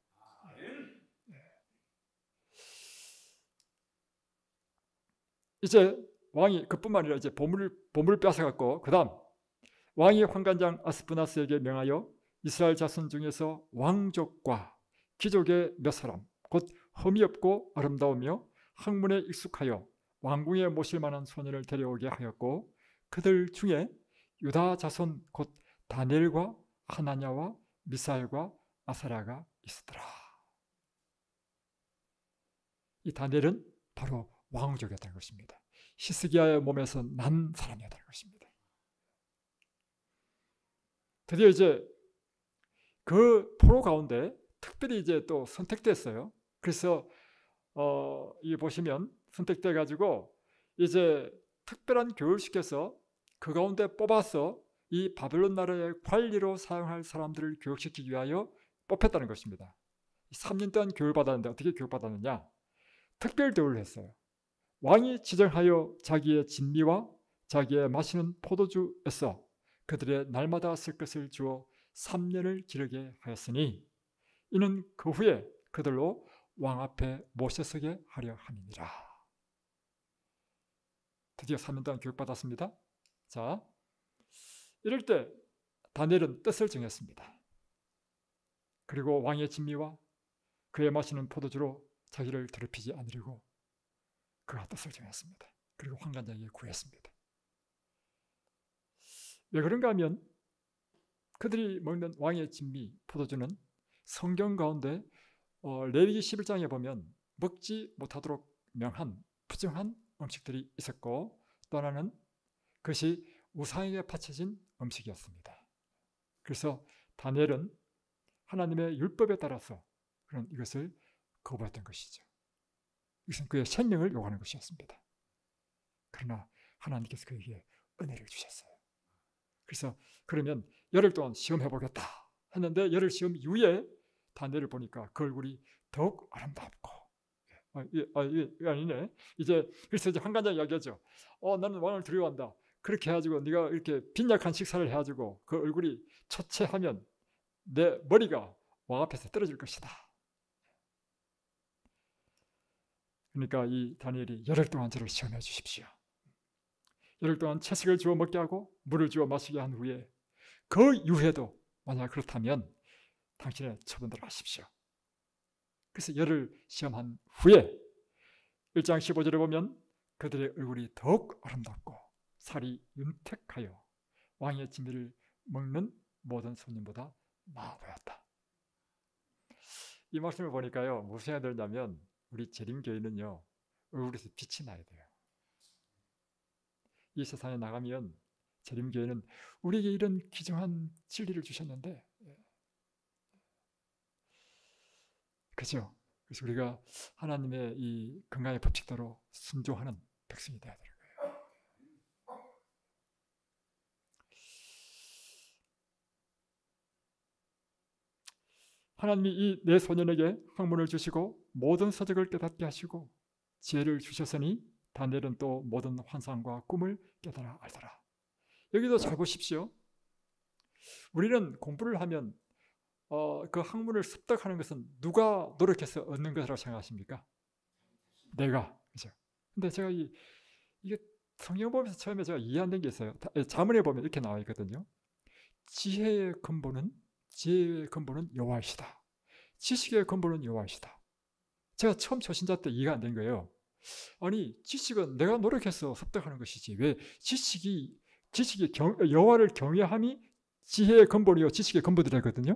이제 왕이 그뿐만 아니라 이제 보물을 뺏어갔고, 그 다음 왕이 환관장 아스푸나스에게 명하여 이스라엘 자손 중에서 왕족과 귀족의 몇 사람, 곧 흠이 없고 아름다우며 학문에 익숙하여 왕궁에 모실 만한 소년을 데려오게 하였고, 그들 중에 유다 자손 곧 다니엘과 하나냐와 미사엘과 아사랴가 있었더라. 이 다니엘은 바로 왕족이었다는 것입니다. 히스기야의 몸에서 난 사람이었다는 것입니다. 드디어 이제 그 포로 가운데 특별히 이제 또 선택됐어요. 그래서 이 보시면 선택돼 가지고 이제 특별한 교육을 시켜서 그 가운데 뽑아서 이 바벨론 나라의 관리로 사용할 사람들을 교육시키기 위하여 뽑혔다는 것입니다. 3년 동안 교육을 받았는데 어떻게 교육받았느냐? 특별 대우를 했어요. 왕이 지정하여 자기의 진미와 자기의 마시는 포도주에서 그들의 날마다 쓸 것을 주어 3년을 기르게 하였으니 이는 그 후에 그들로 왕 앞에 모셔서게 하려 함이니라. 드디어 3년 동안 교육받았습니다. 자, 이럴 때 다니엘은 뜻을 정했습니다. 그리고 왕의 진미와 그의 마시는 포도주로 자기를 더럽히지 않으려고 그가 뜻을 정했습니다. 그리고 환관장에게 구했습니다. 왜 그런가 하면 그들이 먹는 왕의 진미, 포도주는 성경 가운데 레위기 11장에 보면 먹지 못하도록 명한 부정한 음식들이 있었고, 또 하나는 그것이 우상에게 바쳐진 음식이었습니다. 그래서 다니엘은 하나님의 율법에 따라서 그런 이것을 거부했던 것이죠. 이것은 그의 생명을 요구하는 것이었습니다. 그러나 하나님께서 그에게 은혜를 주셨어요. 그래서 그러면 열흘 동안 시험해보겠다 했는데, 열흘 시험 이후에 다니엘을 보니까 그 얼굴이 더욱 아름답고, 이게 아니네. 그래서 이제 환관장이 이야기하죠. 나는 왕을 두려워한다. 그렇게 해가지고 네가 이렇게 빈약한 식사를 해가지고 그 얼굴이 초췌하면 내 머리가 왕 앞에서 떨어질 것이다. 그러니까 이 다니엘이 열흘 동안 저를 시험해 주십시오. 열흘 동안 채식을 주어 먹게 하고 물을 주어 마시게 한 후에 그 이후에도 만약 그렇다면 당신의 처분대로 하십시오. 그래서 열흘 시험한 후에 1장 15절에 보면 그들의 얼굴이 더욱 아름답고 살이 윤택하여 왕의 진미를 먹는 모든 손님보다 나아 보였다. 이 말씀을 보니까요, 무슨 생각이 들냐면 우리 재림교회는요, 얼굴에서 빛이 나야 돼요. 이 세상에 나가면 재림교회는 우리에게 이런 귀중한 진리를 주셨는데, 그죠? 그래서 우리가 하나님의 이 건강의 법칙대로 순종하는 백성이 되어야 되는 거예요. 하나님이 이 내 소년에게 학문을 주시고 모든 서적을 깨닫게 하시고 지혜를 주셨으니 다니엘은 또 모든 환상과 꿈을 깨달아 알더라. 여기도 잘 보십시오. 우리는 공부를 하면 그 학문을 습득하는 것은 누가 노력해서 얻는 것이라고 생각하십니까? 내가. 그죠? 근데 제가 이게 성경 보면서 처음에 제가 이해 안 된 게 있어요. 자문에 보면 이렇게 나와 있거든요. 지혜의 근본은 여호와이시다. 지식의 근본은 여호와이시다. 제가 처음 초신자 때 이해가 안 된 거예요. 아니, 지식은 내가 노력해서 습득하는 것이지 왜 지식이 여호와를 경외함이 지혜의 근본이요 지식의 근본이 되거든요.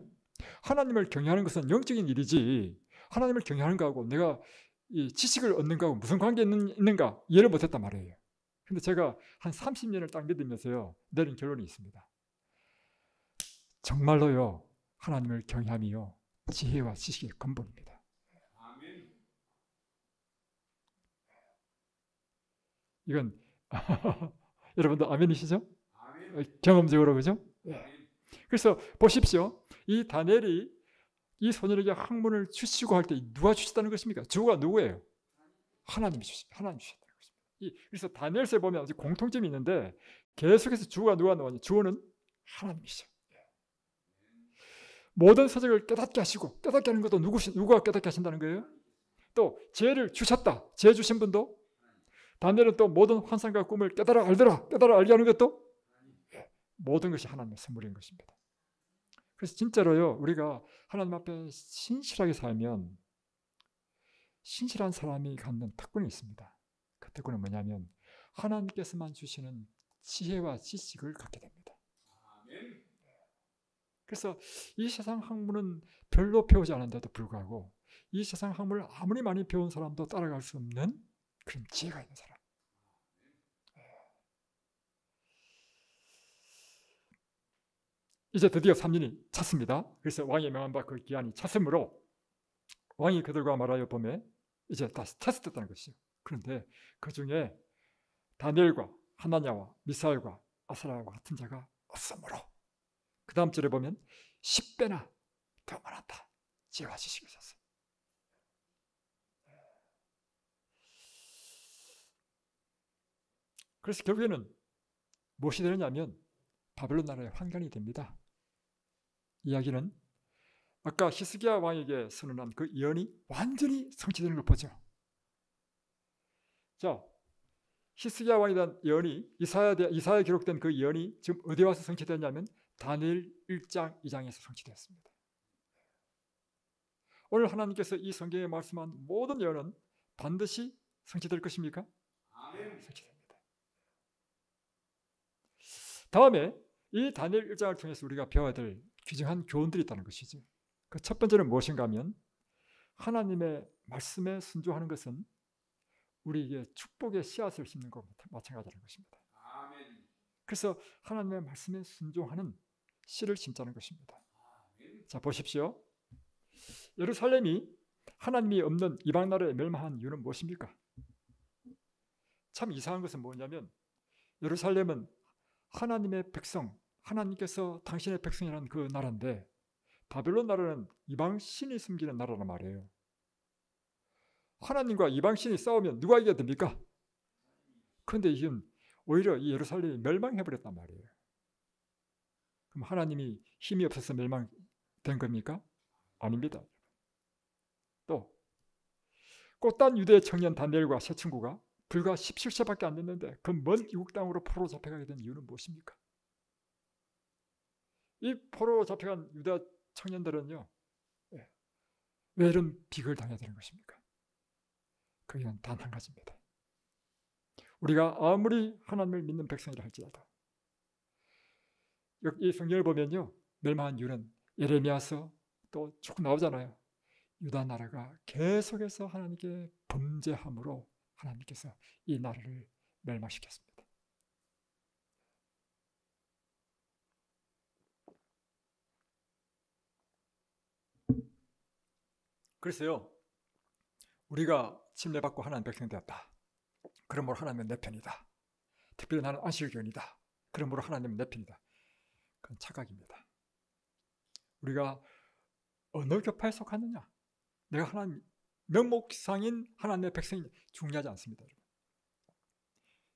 하나님을 경외하는 것은 영적인 일이지 하나님을 경외하는 거하고 내가 이 지식을 얻는 거하고 무슨 관계 있는가 이해를 못했단 말이에요. 근데 제가 한 30년을 딱 믿으면서요 내린 결론이 있습니다. 정말로요 하나님을 경외함이요 지혜와 지식의 근본입니다. 아멘. 이건 여러분도 아멘이시죠? 아멘. 경험적으로 그죠? 아멘. 그래서 보십시오. 이 다니엘이 이 소년에게 학문을 주시고 할 때 누가 주셨다는 것입니까? 주가 누구예요? 하나님 주셨다는 것입니다. 그래서 다니엘서에 보면 아주 공통점이 있는데 계속해서 주가 누가 나오냐? 주어는 하나님이시죠. 모든 서적을 깨닫게 하시고 깨닫게 하는 것도 누가 깨닫게 하신다는 거예요? 또 지혜를 주셨다. 지혜 주신 분도 다니엘은 또 모든 환상과 꿈을 깨달아 알게 하는 것도 모든 것이 하나님의 선물인 것입니다. 그래서 진짜로요 우리가 하나님 앞에 신실하게 살면 신실한 사람이 갖는 특권이 있습니다. 그 특권은 뭐냐면 하나님께서만 주시는 지혜와 지식을 갖게 됩니다. 그래서 이 세상 학문은 별로 배우지 않은데도 불구하고 이 세상 학문을 아무리 많이 배운 사람도 따라갈 수 없는 그런 지혜가 있는 사람. 이제 드디어 3년이 찼습니다. 그래서 왕이 명한 바 그 기한이 찼으므로 왕이 그들과 말하여 보매 이제 다시 테스트했다는 것이죠. 그런데 그 중에 다니엘과 하나냐와 미사엘과 아사랴와 같은 자가 없으므로 그 다음 절에 보면 10배나 더 많았다. 지혜와 지식이 있었어요. 그래서 결국에는 무엇이 되느냐면 바벨론 나라의 환관이 됩니다. 이야기는 아까 히스기야 왕에게 선언한 그 예언이 완전히 성취되는 걸 보죠. 자, 히스기야 왕에 대한 예언이 이사야에 기록된 그 예언이 지금 어디에 와서 성취되었냐면 다니엘 1장 2장에서 성취되었습니다. 오늘 하나님께서 이 성경에 말씀한 모든 예언은 반드시 성취될 것입니까? 아멘. 성취됩니다. 다음에 이 다니엘 1장을 통해서 우리가 배워야 될 귀중한 교훈들이 있다는 것이죠. 그 첫 번째는 무엇인가 하면 하나님의 말씀에 순종하는 것은 우리에게 축복의 씨앗을 심는 것과 마찬가지라는 것입니다. 아멘. 그래서 하나님의 말씀에 순종하는 씨를 심자는 것입니다. 아멘. 자, 보십시오. 예루살렘이 하나님이 없는 이방 나라에 멸망한 이유는 무엇입니까? 참 이상한 것은 뭐냐면 예루살렘은 하나님의 백성, 하나님께서 당신의 백성이라는 그 나라인데 바벨론 나라는 이방 신이 숨기는 나라란 말이에요. 하나님과 이방 신이 싸우면 누가 이겨야 됩니까? 그런데 이건 오히려 이 예루살렘이 멸망해버렸단 말이에요. 그럼 하나님이 힘이 없어서 멸망된 겁니까? 아닙니다. 또 꽃단 유대 청년 다니엘과 세 친구가 불과 17세밖에 안 됐는데 그 먼 이국 땅으로 포로로 잡혀가게 된 이유는 무엇입니까? 이 포로로 잡혀간 유대 청년들은요, 왜 이런 비극을 당해야 되는 것입니까? 그건 단 한 가지입니다. 우리가 아무리 하나님을 믿는 백성이라 할지라도 이 성경을 보면요, 멸망한 이유는 예레미야서 또 쭉 나오잖아요. 유다 나라가 계속해서 하나님께 범죄함으로 하나님께서 이 나라를 멸망시켰습니다. 그래서요, 우리가 침례받고 하나님 백성 되었다. 그러므로 하나님은 내 편이다. 특별히 나는 안식일교인이다. 그러므로 하나님은 내 편이다. 그건 착각입니다. 우리가 어느 교파에 속하느냐, 내가 하나님 명목상인 하나님의 백성이 중요하지 않습니다. 여러분.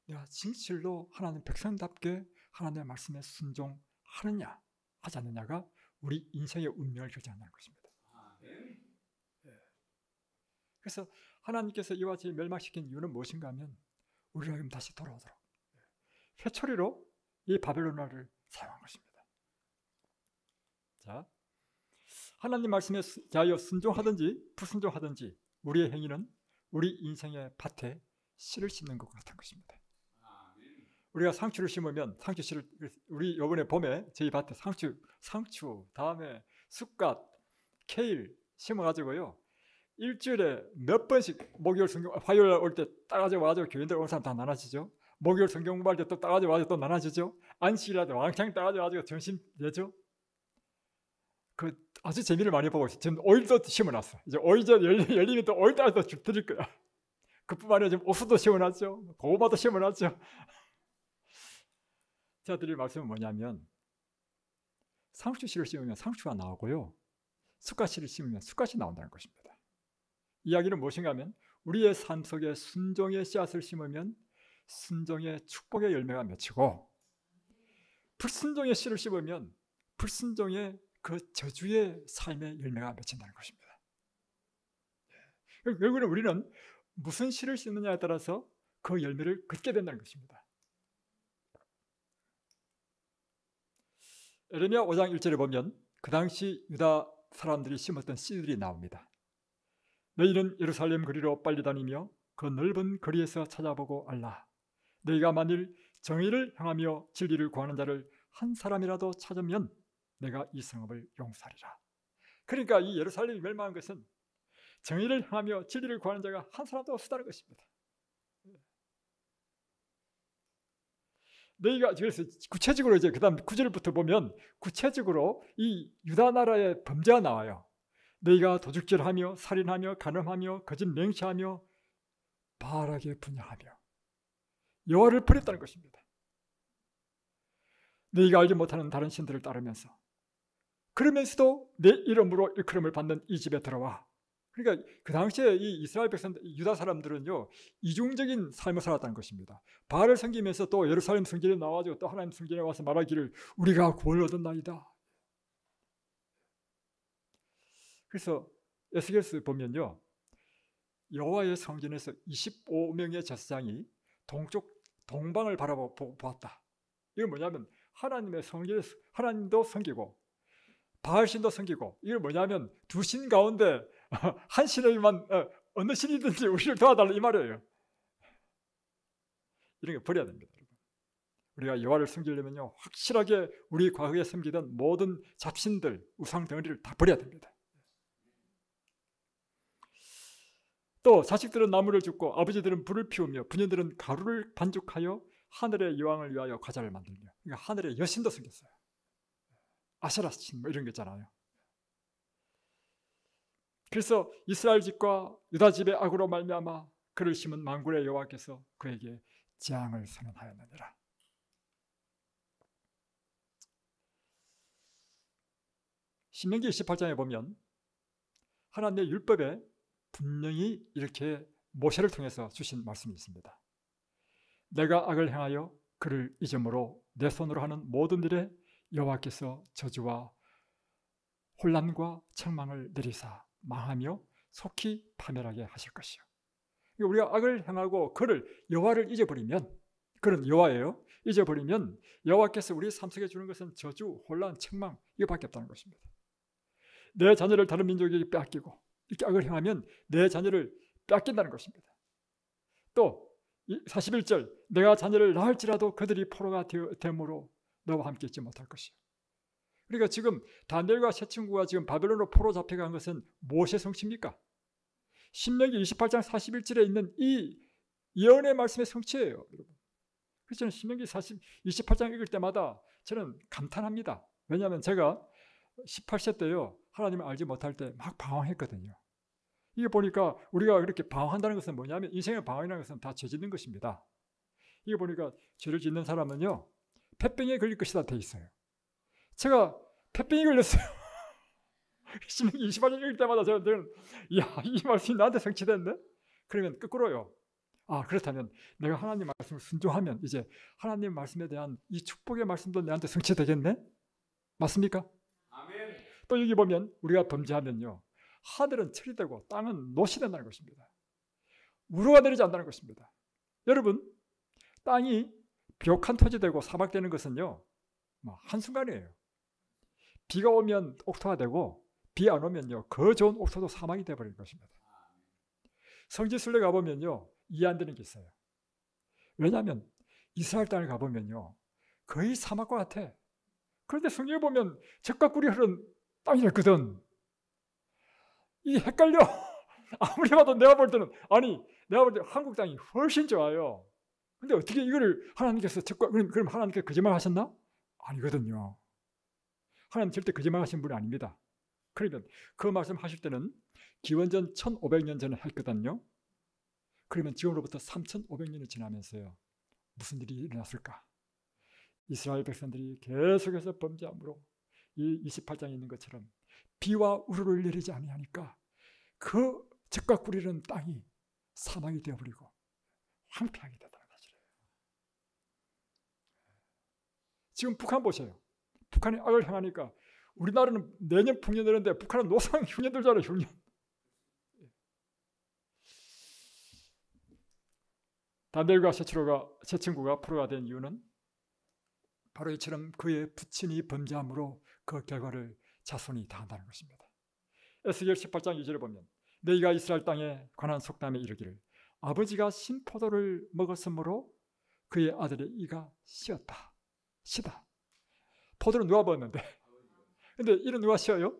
내가 진실로 하나님의 백성답게 하나님의 말씀에 순종하느냐 하지 않느냐가 우리 인생의 운명을 결정한다는 것입니다. 그래서 하나님께서 이와 같이 멸망시킨 이유는 무엇인가 하면 우리가 다시 돌아오도록 회초리로 이 바벨론화를 사용한 것입니다. 자, 하나님 말씀에 대하여 순종하든지 불순종하든지 우리의 행위는 우리 인생의 밭에 씨를 심는 것 같은 것입니다. 우리가 상추를 심으면 상추 씨를, 우리 이번에 봄에 저희 밭에 상추 다음에 쑥갓, 케일 심어가지고요, 일주일에 몇 번씩 목요일 성경, 화요일 올 때 따가지고 와가지고 교인들 오는 사람 다 나눠지죠. 목요일 성경 공부할 때 또 따가지고 와가지고 또 나눠지죠. 안식일에도 왕창 따가지고 점심 내죠. 그 아주 재미를 많이 보고 있어요. 지금 오일도 심어놨어. 이제 오일제 열리면 또 오일 따라서 줄 드릴 거야. 그뿐만 아니라 지금 옥수도 심어놨죠. 고구마도 심어놨죠. 제가 드릴 말씀은 뭐냐면 상추씨를 심으면 상추가 나오고요, 쑥갓씨를 심으면 쑥갓이 나온다는 것입니다. 이야기는 무엇인가 하면 우리의 삶 속에 순종의 씨앗을 심으면 순종의 축복의 열매가 맺히고 불순종의 씨를 심으면 불순종의 그 저주의 삶의 열매가 맺힌다는 것입니다. 결국은 우리는 무슨 씨를 심느냐에 따라서 그 열매를 긋게 된다는 것입니다. 예레미야 5장 1절에 보면 그 당시 유다 사람들이 심었던 씨들이 나옵니다. 너희는 예루살렘 거리로 빨리 다니며 그 넓은 거리에서 찾아보고 알라. 너희가 만일 정의를 향하며 진리를 구하는 자를 한 사람이라도 찾으면 내가 이 성읍을 용서하리라. 그러니까 이 예루살렘이 멸망한 것은 정의를 향하며 진리를 구하는 자가 한 사람도 없었다는 것입니다. 너희가, 그래서 구체적으로 이제 그 다음 9절부터 보면 구체적으로 이 유다 나라의 범죄가 나와요. 너희가 도둑질하며 살인하며 간음하며 거짓 맹세하며 바알에게 분향하며 여호와를 버렸다는 것입니다. 너희가 알지 못하는 다른 신들을 따르면서, 그러면서도 내 이름으로 일컬음을 받는 이 집에 들어와. 그러니까 그 당시에 이 이스라엘 백성, 유다 사람들은요, 이중적인 삶을 살았다는 것입니다. 바알을 섬기면서 또 예루살렘 성전에 나와가지고 또 하나님 성전에 와서 말하기를 우리가 구원을 얻었나이다. 그래서 에스겔서 보면요, 여호와의 성전에서 25명의 제사장이 동방을 바라보고 보았다. 이건 뭐냐면 하나님의 성전에서 하나님도 섬기고 바알신도 섬기고, 이건 뭐냐면 두 신 가운데 한 신에만 어느 신이든지 우리를 도와달라 이 말이에요. 이런 거 버려야 됩니다. 우리가 여호와를 섬기려면요, 확실하게 우리 과거에 섬기던 모든 잡신들, 우상 덩어리를 다 버려야 됩니다. 또 자식들은 나무를 줍고 아버지들은 불을 피우며 부녀들은 가루를 반죽하여 하늘의 여왕을 위하여 과자를 만들며, 그러니까 하늘의 여신도 섬겼어요. 아세라 신 뭐 이런 게 있잖아요. 그래서 이스라엘 집과 유다 집의 악으로 말미암아 그를 심은 만군의 여호와께서 그에게 재앙을 선언하였느니라. 신명기 28장에 보면 하나님의 율법에 분명히 이렇게 모세를 통해서 주신 말씀이 있습니다. 내가 악을 행하여 그를 잊음으로 내 손으로 하는 모든 일에 여호와께서 저주와 혼란과 책망을 내리사 망하며 속히 파멸하게 하실 것이요. 우리가 악을 행하고 그를 여호와를 잊어버리면, 그는 여호와예요. 잊어버리면 여호와께서 우리 삶 속에 주는 것은 저주, 혼란, 책망, 이거밖에 없다는 것입니다. 내 자녀를 다른 민족에게 빼앗기고 이렇게 악을 행하면 내 자녀를 빼앗긴다는 것입니다. 또 41절, 내가 자녀를 낳을지라도 그들이 포로가 되므로 너와 함께 있지 못할 것이요. 그러니까 지금 다니엘과 세 친구가 지금 바벨론으로 포로 잡혀간 것은 무엇의 성취입니까? 신명기 28장 41절에 있는 이 예언의 말씀의 성취예요, 여러분. 그래서 저는 신명기 28장 읽을 때마다 저는 감탄합니다. 왜냐하면 제가 18세 때요, 하나님을 알지 못할 때 막 방황했거든요. 이게 보니까 우리가 그렇게 방황한다는 것은 뭐냐면, 인생의 방황이라는 것은 다 죄 짓는 것입니다. 이게 보니까 죄를 짓는 사람은요, 폐병에 걸릴 것이다 돼 있어요. 제가 폐병이 걸렸어요. 신명기 28장 읽을 때마다 저는 이 말씀이 나한테 성취됐네? 그러면 거꾸로요. 그렇다면 내가 하나님 말씀을 순종하면 이제 하나님 말씀에 대한 이 축복의 말씀도 내한테 성취되겠네? 맞습니까? 아멘. 또 여기 보면 우리가 범죄하면요, 하늘은 철이 되고 땅은 노시 된다는 것입니다. 우로가 내리지 않는다는 것입니다. 여러분, 땅이 비옥한 토지 되고 사막 되는 것은요, 한순간이에요. 비가 오면 옥토가 되고 비 안 오면요, 그 좋은 옥토도 사막이 되어버리는 것입니다. 성지순례 가보면요, 이해 안 되는 게 있어요. 왜냐하면 이스라엘 땅을 가보면요, 거의 사막과 같아. 그런데 성경에 보면 젖과 꿀이 흐른 땅이랬거든. 이 헷갈려. 아무리 봐도 내가 볼 때는, 내가 볼 때 한국 땅이 훨씬 좋아요. 근데 어떻게 이거를 하나님께서 그럼 하나님께서 거짓말 하셨나? 아니거든요. 하나님 절대 거짓말 하신 분이 아닙니다. 그러면 그 말씀 하실 때는 기원전 1500년 전에 했거든요. 그러면 지금으로부터 3500년이 지나면서요, 무슨 일이 일어났을까? 이스라엘 백성들이 계속해서 범죄함으로 이 28장에 있는 것처럼 비와 우르를 내리지 아니하니까 그 젖과 꿀이는 땅이 사막이 되어버리고 황폐하게 되더라는 사실이에요. 지금 북한 보세요. 북한이 악을 행하니까 우리나라는 내년 풍년 되는데 북한은 노상 흉년 들잖아요. 흉년. 다니엘과 세 친구가 포로가 된 이유는 바로 이처럼 그의 부친이 범죄함으로 그 결과를 자손이 당한다는 것입니다. 에스겔 18장 2절을 보면 너희가 이스라엘 땅에 관한 속담에 이르기를 아버지가 신포도를 먹었으므로 그의 아들의 이가 시었다. 시다. 포도를 누가 먹었는데? 근데 이는 누가 시어요?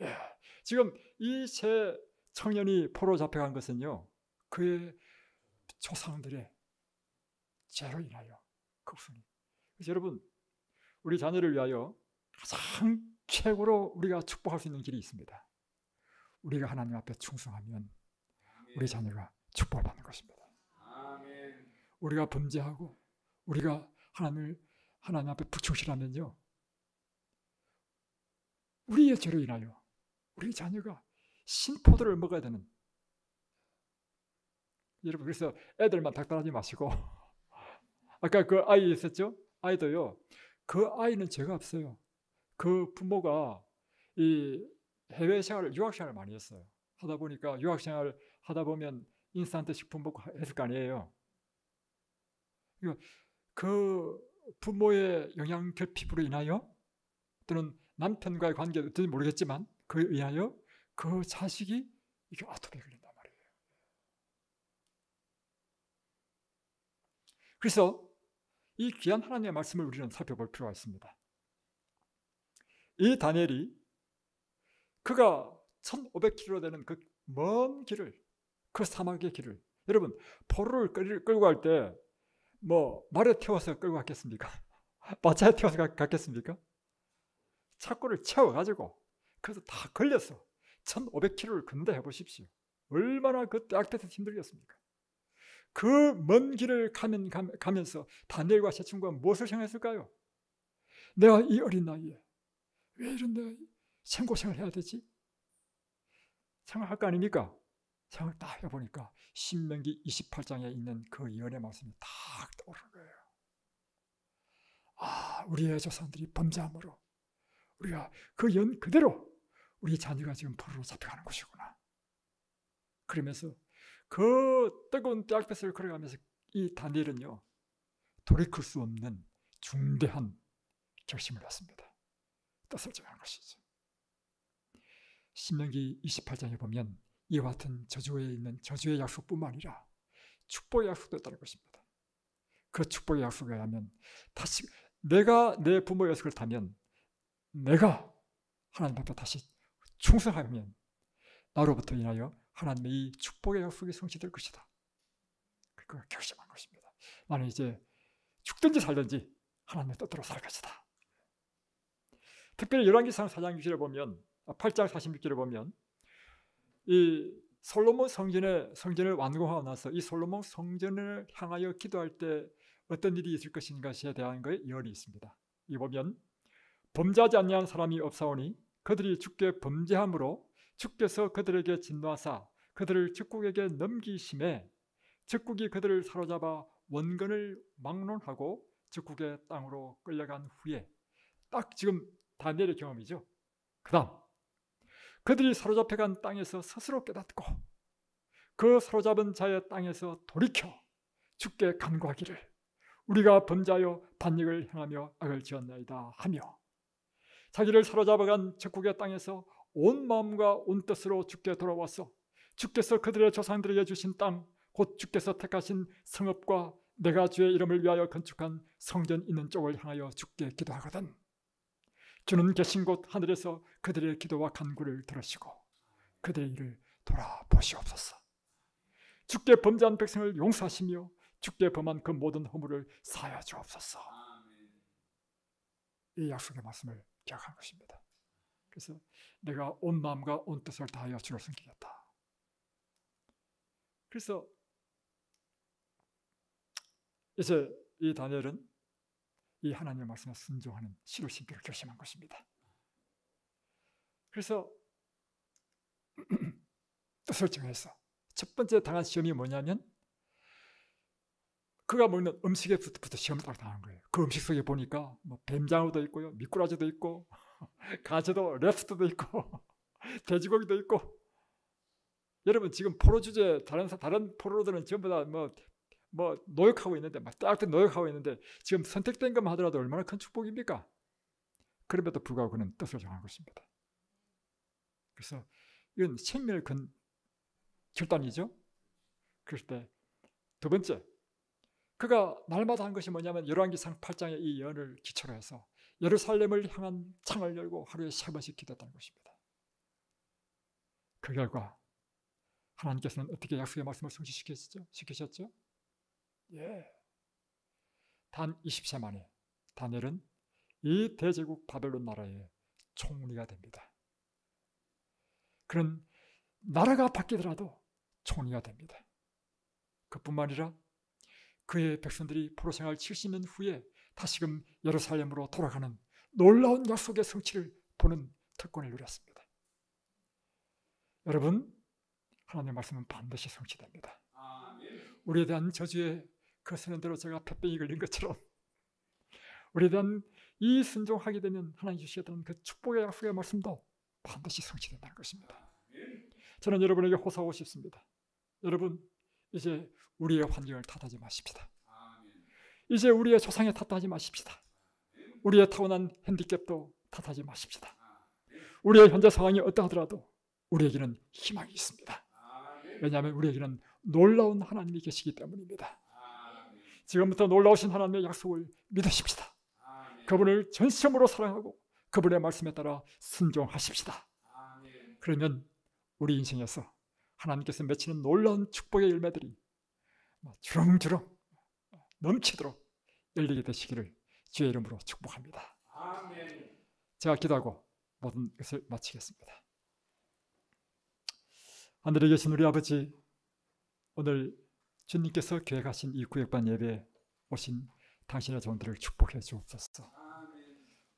예. 지금 이 세 청년이 포로 잡혀간 것은요, 그의 조상들의 죄로 인하여 극성이. 그래서 여러분, 우리 자녀를 위하여 가장 최고로 우리가 축복할 수 있는 길이 있습니다. 우리가 하나님 앞에 충성하면 우리 자녀가 축복을 받는 것입니다. 우리가 범죄하고 우리가 하나님 앞에 불충실하면요, 우리의 죄로 인하여 우리 자녀가 신포도를 먹어야 되는. 여러분, 그래서 애들만 닥달하지 마시고 아까 그 아이 있었죠? 아이도요, 그 아이는 죄가 없어요. 그 부모가 이 해외 생활을, 유학 생활을 많이 했어요. 하다 보니까 유학 생활 하다 보면 인스턴트 식품 먹고 했을 거 아니에요. 그 부모의 영양 결핍으로 인하여 또는 남편과의 관계도 어떤지 모르겠지만 그에 의하여 그 자식이 이게 아토피에 걸린단 말이에요. 그래서 이 귀한 하나님의 말씀을 우리는 살펴볼 필요가 있습니다. 이 다니엘이 그가 1500km 되는 그 먼 길을, 그 사막의 길을, 여러분 포로를 끌고 갈 때 뭐 말에 태워서 끌고 갔겠습니까? 마차에 태워서 갔겠습니까? 착고를 채워가지고 그래서 다 걸렸어. 1500km를 걷는다 해보십시오. 얼마나 그 떼약볕에서 힘들겠습니까? 그 먼 길을 가면서 다니엘과 세 친구가 무엇을 생각했을까요? 내가 이 어린 나이에 왜 이런 내가 생고생을 해야 되지? 생각할 거 아닙니까? 생각을 딱 해보니까 신명기 28장에 있는 그 예언의 말씀이 딱 떠오르는 거예요. 아, 우리의 조상들이 범죄함으로 우리가 그 연 그대로 우리 자녀가 지금 포로로 잡혀가는 것이구나. 그러면서 그 뜨거운 떼약볕을 걸어가면서 이 다니엘은요, 돌이킬 수 없는 중대한 결심을 했습니다. 뜻을 정한 것이죠. 신명기 28장에 보면 이와 같은 저주에 있는 저주의 약속뿐만 아니라 축복의 약속도 있다는 것입니다. 그 축복의 약속에 하면 다시 내가 내 부모의 녀석을 타면 내가 하나님 앞에 다시 충성하면 나로부터 인하여 하나님의 이 축복의 약속이 성취될 것이다. 그걸 결심한 것입니다. 나는 이제 죽든지 살든지 하나님의 뜻대로 살 것이다. 특별히 열왕기상 4장 6절에 보면 8장 46절에 보면 이 솔로몬 성전을 완공하고 나서 이 솔로몬 성전을 향하여 기도할 때 어떤 일이 있을 것인가에 대한 것의 예언이 있습니다. 이 보면 범죄하지 아니한 사람이 없사오니 그들이 주께 범죄함으로 주께서 그들에게 진노하사 그들을 적국에게 넘기심에 적국이 그들을 사로잡아 원근을 막론하고 적국의 땅으로 끌려간 후에, 딱 지금 다니엘의 경험이죠. 그 다음 그들이 사로잡혀간 땅에서 스스로 깨닫고 그 사로잡은 자의 땅에서 돌이켜 주께 간구하기를 우리가 범죄하여 반역을 행하며 악을 지었나이다 하며 자기를 사로잡아간 적국의 땅에서 온 마음과 온 뜻으로 주께 돌아와서 주께서 그들의 조상들에게 주신 땅, 곧 주께서 택하신 성읍과 내가 주의 이름을 위하여 건축한 성전 있는 쪽을 향하여 주께 기도하거든 주는 계신 곳 하늘에서 그들의 기도와 간구를 들으시고 그들의 일을 돌아보시옵소서. 주께 범죄한 백성을 용서하시며 주께 범한 그 모든 허물을 사하여 주옵소서. 이 약속의 말씀을 기억한 것입니다. 그래서 내가 온 마음과 온 뜻을 다하여 주를 섬기겠다. 그래서 이제 이 다니엘은 이 하나님의 말씀에 순종하는 씨를 심기를 결심한 것입니다. 그래서 뜻을 정해서 첫 번째 당한 시험이 뭐냐면 그가 먹는 음식에부터 시험을 딱 당한 거예요. 그 음식 속에 보니까 뭐 뱀장어도 있고요, 미꾸라지도 있고, 가재도, 랩스터도 있고, 돼지고기도 있고. 여러분 지금 포로 주제 다른 포로들은 전부 다 뭐 노역하고 있는데, 막 딱 노역하고 있는데 지금 선택된 것만 하더라도 얼마나 큰 축복입니까? 그럼에도 불구하고 그는 뜻을 정한 것입니다. 그래서 이건 생명을 건 결단이죠. 그럴 때 두 번째, 그가 날마다 한 것이 뭐냐면 열왕기상 8장의 이 예언을 기초로 해서 예루살렘을 향한 창을 열고 하루에 3번씩 기도했다는 것입니다. 그 결과 하나님께서는 어떻게 약속의 말씀을 성취시키셨죠? 예. 단 20세 만에 다니엘은 이 대제국 바벨론 나라의 총리가 됩니다. 그런 나라가 바뀌더라도 총리가 됩니다. 그뿐만 아니라 그의 백성들이 포로 생활 70년 후에 다시금 예루살렘으로 돌아가는 놀라운 약속의 성취를 보는 특권을 누렸습니다. 여러분, 하나님의 말씀은 반드시 성취됩니다. 우리에 대한 저주의 그 선언대로 제가 폐병이 걸린 것처럼 우리에 대한 이 순종하게 되면 하나님 주시겠다는 그 축복의 약속의 말씀도 반드시 성취된다는 것입니다. 저는 여러분에게 호소하고 싶습니다. 여러분, 이제 우리의 환경을 탓하지 마십시다. 이제 우리의 조상에 탓하지 마십시다. 우리의 타고난 핸디캡도 탓하지 마십시다. 우리의 현재 상황이 어떠하더라도 우리에게는 희망이 있습니다. 왜냐하면 우리에게는 놀라운 하나님이 계시기 때문입니다. 지금부터 놀라우신 하나님의 약속을 믿으십시다. 그분을 전심으로 사랑하고 그분의 말씀에 따라 순종하십시다. 그러면 우리 인생에서 하나님께서 맺히는 놀라운 축복의 열매들이 주렁주렁 넘치도록 열리게 되시기를 주의 이름으로 축복합니다. 제가 기도하고 모든 것을 마치겠습니다. 하늘에 계신 우리 아버지, 오늘 주님께서 계획하신 이 구역반 예배에 오신 당신의 종들을 축복해 주옵소서.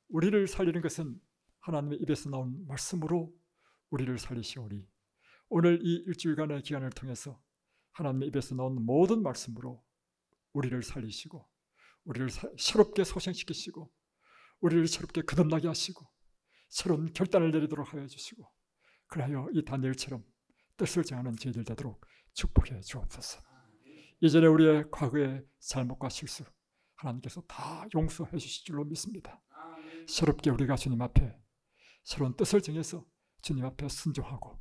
우리를 살리는 것은 하나님의 입에서 나온 말씀으로 우리를 살리시오니 오늘 이 일주일간의 기간을 통해서 하나님의 입에서 나온 모든 말씀으로 우리를 살리시고 우리를 새롭게 소생시키시고 우리를 새롭게 거듭나게 하시고 새로운 결단을 내리도록 하여 주시고 그리하여 이 다니엘처럼 뜻을 정하는 저희들 되도록 축복해 주옵소서. 이전에 우리의 과거의 잘못과 실수 하나님께서 다 용서해 주실 줄로 믿습니다. 새롭게 우리가 주님 앞에 새로운 뜻을 정해서 주님 앞에 순종하고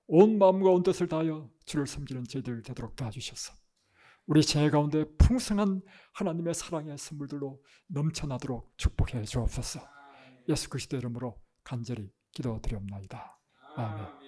온 마음과 온 뜻을 다하여 주를 섬기는 저희들 되도록 도와주셔서 우리 생애 가운데 풍성한 하나님의 사랑의 선물들로 넘쳐나도록 축복해 주옵소서. 예수 그리스도 이름으로 간절히 기도드리옵나이다. 아멘.